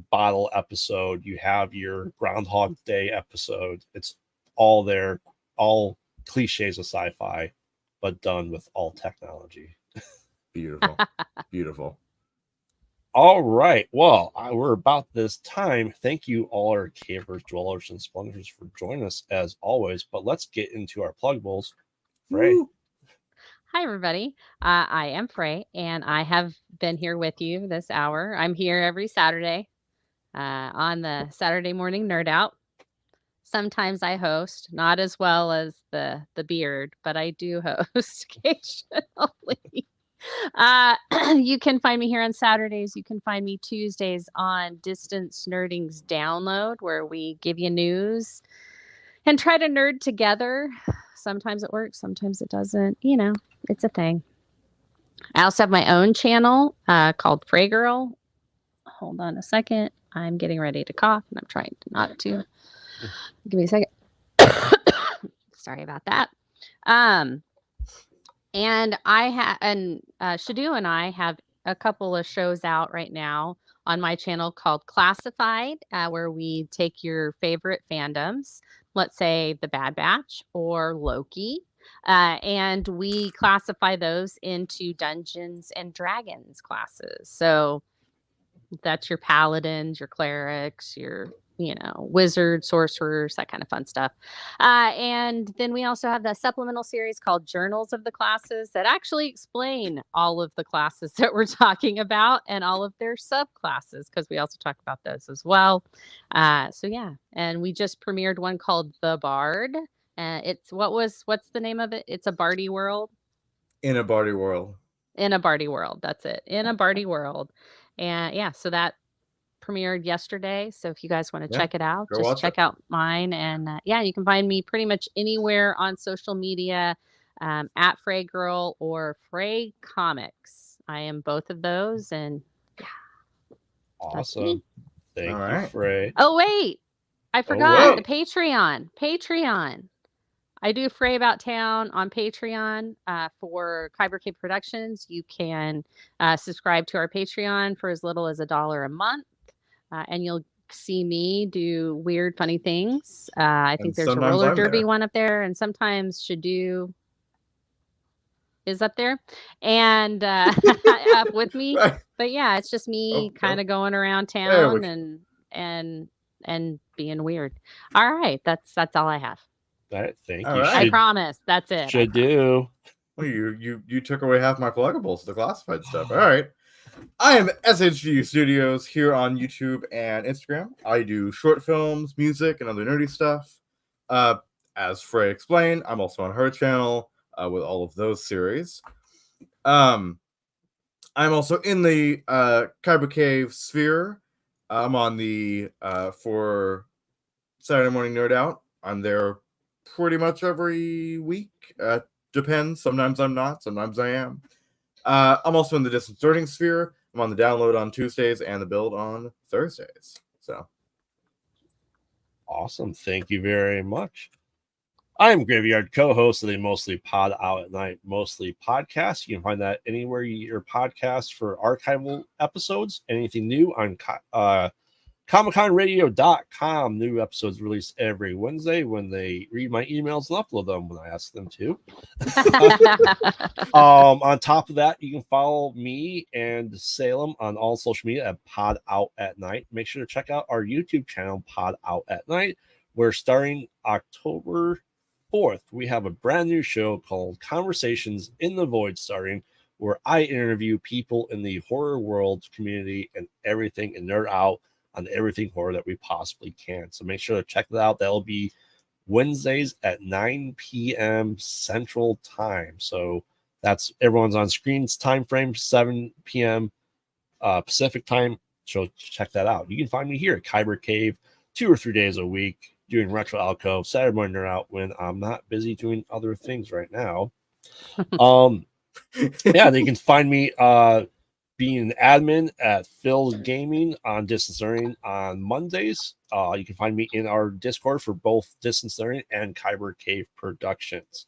A: bottle episode, you have your Groundhog Day episode. It's all there, all cliches of sci-fi, but done with all technology.
B: Beautiful. Beautiful.
A: All right. Well, we're about this time. Thank you, all our cavers, dwellers, and splendors for joining us as always. But let's get into our pluggables. Fray.
B: Woo.
C: Hi, everybody. I am Fray, and I have been here with you this hour. I'm here every Saturday on the Saturday Morning Nerd Out. Sometimes I host, not as well as the beard, but I do host occasionally. You can find me here on Saturdays. You can find me Tuesdays on Distance Nerding's Download, where we give you news and try to nerd together. Sometimes it works, sometimes it doesn't. You know, it's a thing. I also have my own channel called Fray Girl. Hold on a second. I'm getting ready to cough, and I'm trying not to. Give me a second. Sorry about that. And Shadu and I have a couple of shows out right now on my channel called Classified, where we take your favorite fandoms, let's say The Bad Batch or Loki, and we classify those into Dungeons and Dragons classes. So that's your paladins, your clerics, your wizards, sorcerers, that kind of fun stuff. And then we also have the supplemental series called Journals of the Classes that actually explain all of the classes that we're talking about and all of their subclasses, because we also talk about those as well. So yeah, and we just premiered one called The Bard. What's the name of it? It's a Bardy World.
B: In a Bardy World.
C: In a Bardy World. That's it. In a Bardy World. And yeah, so that premiered yesterday. So if you guys want to check it out, just check out mine. And yeah, you can find me pretty much anywhere on social media at Fray Girl or Fray Comics. I am both of those. And yeah.
A: Awesome. Thank you, Fray.
C: Oh, wait. I forgot the Patreon. I do Fray About Town on Patreon for Kyber Cave Productions. You can subscribe to our Patreon for as little as $1 a month. And you'll see me do weird, funny things. I think there's a roller derby one up there, and sometimes Shadu is up there and up with me. Right. But yeah, it's just me kind of going around town and being weird. All right, that's all I have.
A: All right, thank you.
C: I promise. That's it.
A: Shadu.
B: Well, you took away half my pluggables, the classified stuff. All right. I am SHG Studios here on YouTube and Instagram. I do short films, music, and other nerdy stuff. As Fray explained, I'm also on her channel with all of those series. I'm also in the Kyber Cave sphere. I'm on the for Saturday Morning Nerd Out. I'm there pretty much every week. Depends. Sometimes I'm not. Sometimes I am. I'm also in the Distance Learning sphere. I'm on the Download on Tuesdays and the Build on Thursdays. So
A: awesome. Thank you very much. I'm Graveyard, co-host of the Mostly Pod Out at Night Mostly podcast. You can find that anywhere you get your podcasts for archival episodes. Anything new on ComicConRadio.com. New episodes released every Wednesday when they read my emails and upload them when I ask them to. On top of that, you can follow me and Salem on all social media at Pod Out at Night. Make sure to check out our YouTube channel, Pod Out at Night. We're starting October 4th. We have a brand new show called Conversations in the Void starting, where I interview people in the horror world community and everything and nerd out on everything horror that we possibly can. So make sure to check that out. That'll be Wednesdays at 9 p.m. Central Time. So that's everyone's on screen's time frame, 7 p.m. Pacific Time. So check that out. You can find me here at Kyber Cave 2 or 3 days a week doing Retro Alcove, Saturday Morning Nerd Out when I'm not busy doing other things right now. Yeah, they can find me being an admin at Phil's Gaming on Distance Learning on Mondays. You can find me in our Discord for both Distance Learning and Kyber Cave Productions.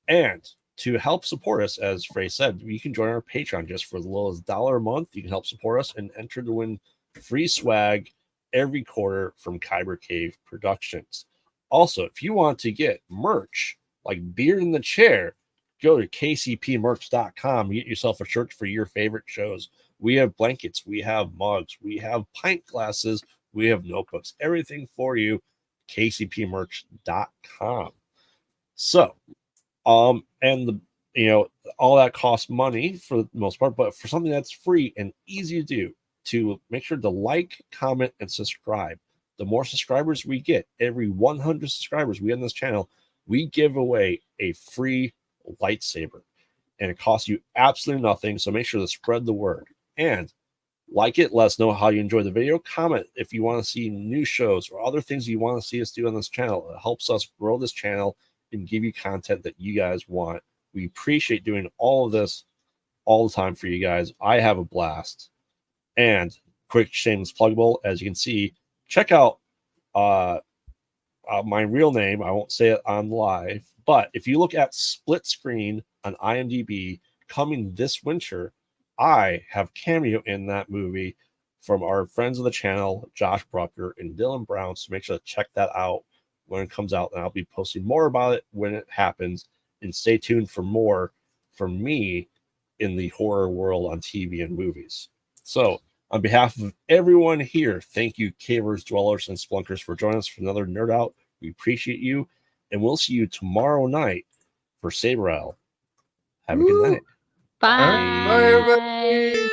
A: And to help support us, as Fray said, you can join our Patreon just for as little as $1 a month. You can help support us and enter to win free swag every quarter from Kyber Cave Productions. Also, if you want to get merch like Beard in the Chair, go to kcpmerch.com. Get yourself a shirt for your favorite shows. We have blankets, we have mugs, we have pint glasses, we have notebooks, everything for you. KCPmerch.com. So, and all that costs money for the most part, but for something that's free and easy to do, to make sure to like, comment, and subscribe. The more subscribers we get, every 100 subscribers we have on this channel, we give away a free lightsaber, and it costs you absolutely nothing. So make sure to spread the word and like it. Let us know how you enjoy the video. Comment if you want to see new shows or other things you want to see us do on this channel. It helps us grow this channel and give you content that you guys want. We appreciate doing all of this all the time for you guys. I have a blast. And quick shameless pluggable, as you can see, check out my real name. I won't say it on live, but if you look at Split Screen on IMDb coming this winter, I have cameo in that movie from our friends of the channel, Josh Brucker and Dylan Brown. So make sure to check that out when it comes out, and I'll be posting more about it when it happens. And stay tuned for more from me in the horror world on TV and movies. So on behalf of everyone here, thank you, cavers, dwellers, and splunkers, for joining us for another Nerd Out. We appreciate you, and we'll see you tomorrow night for Saber Rattle. Have a good night.
C: Bye.
B: Bye, everybody.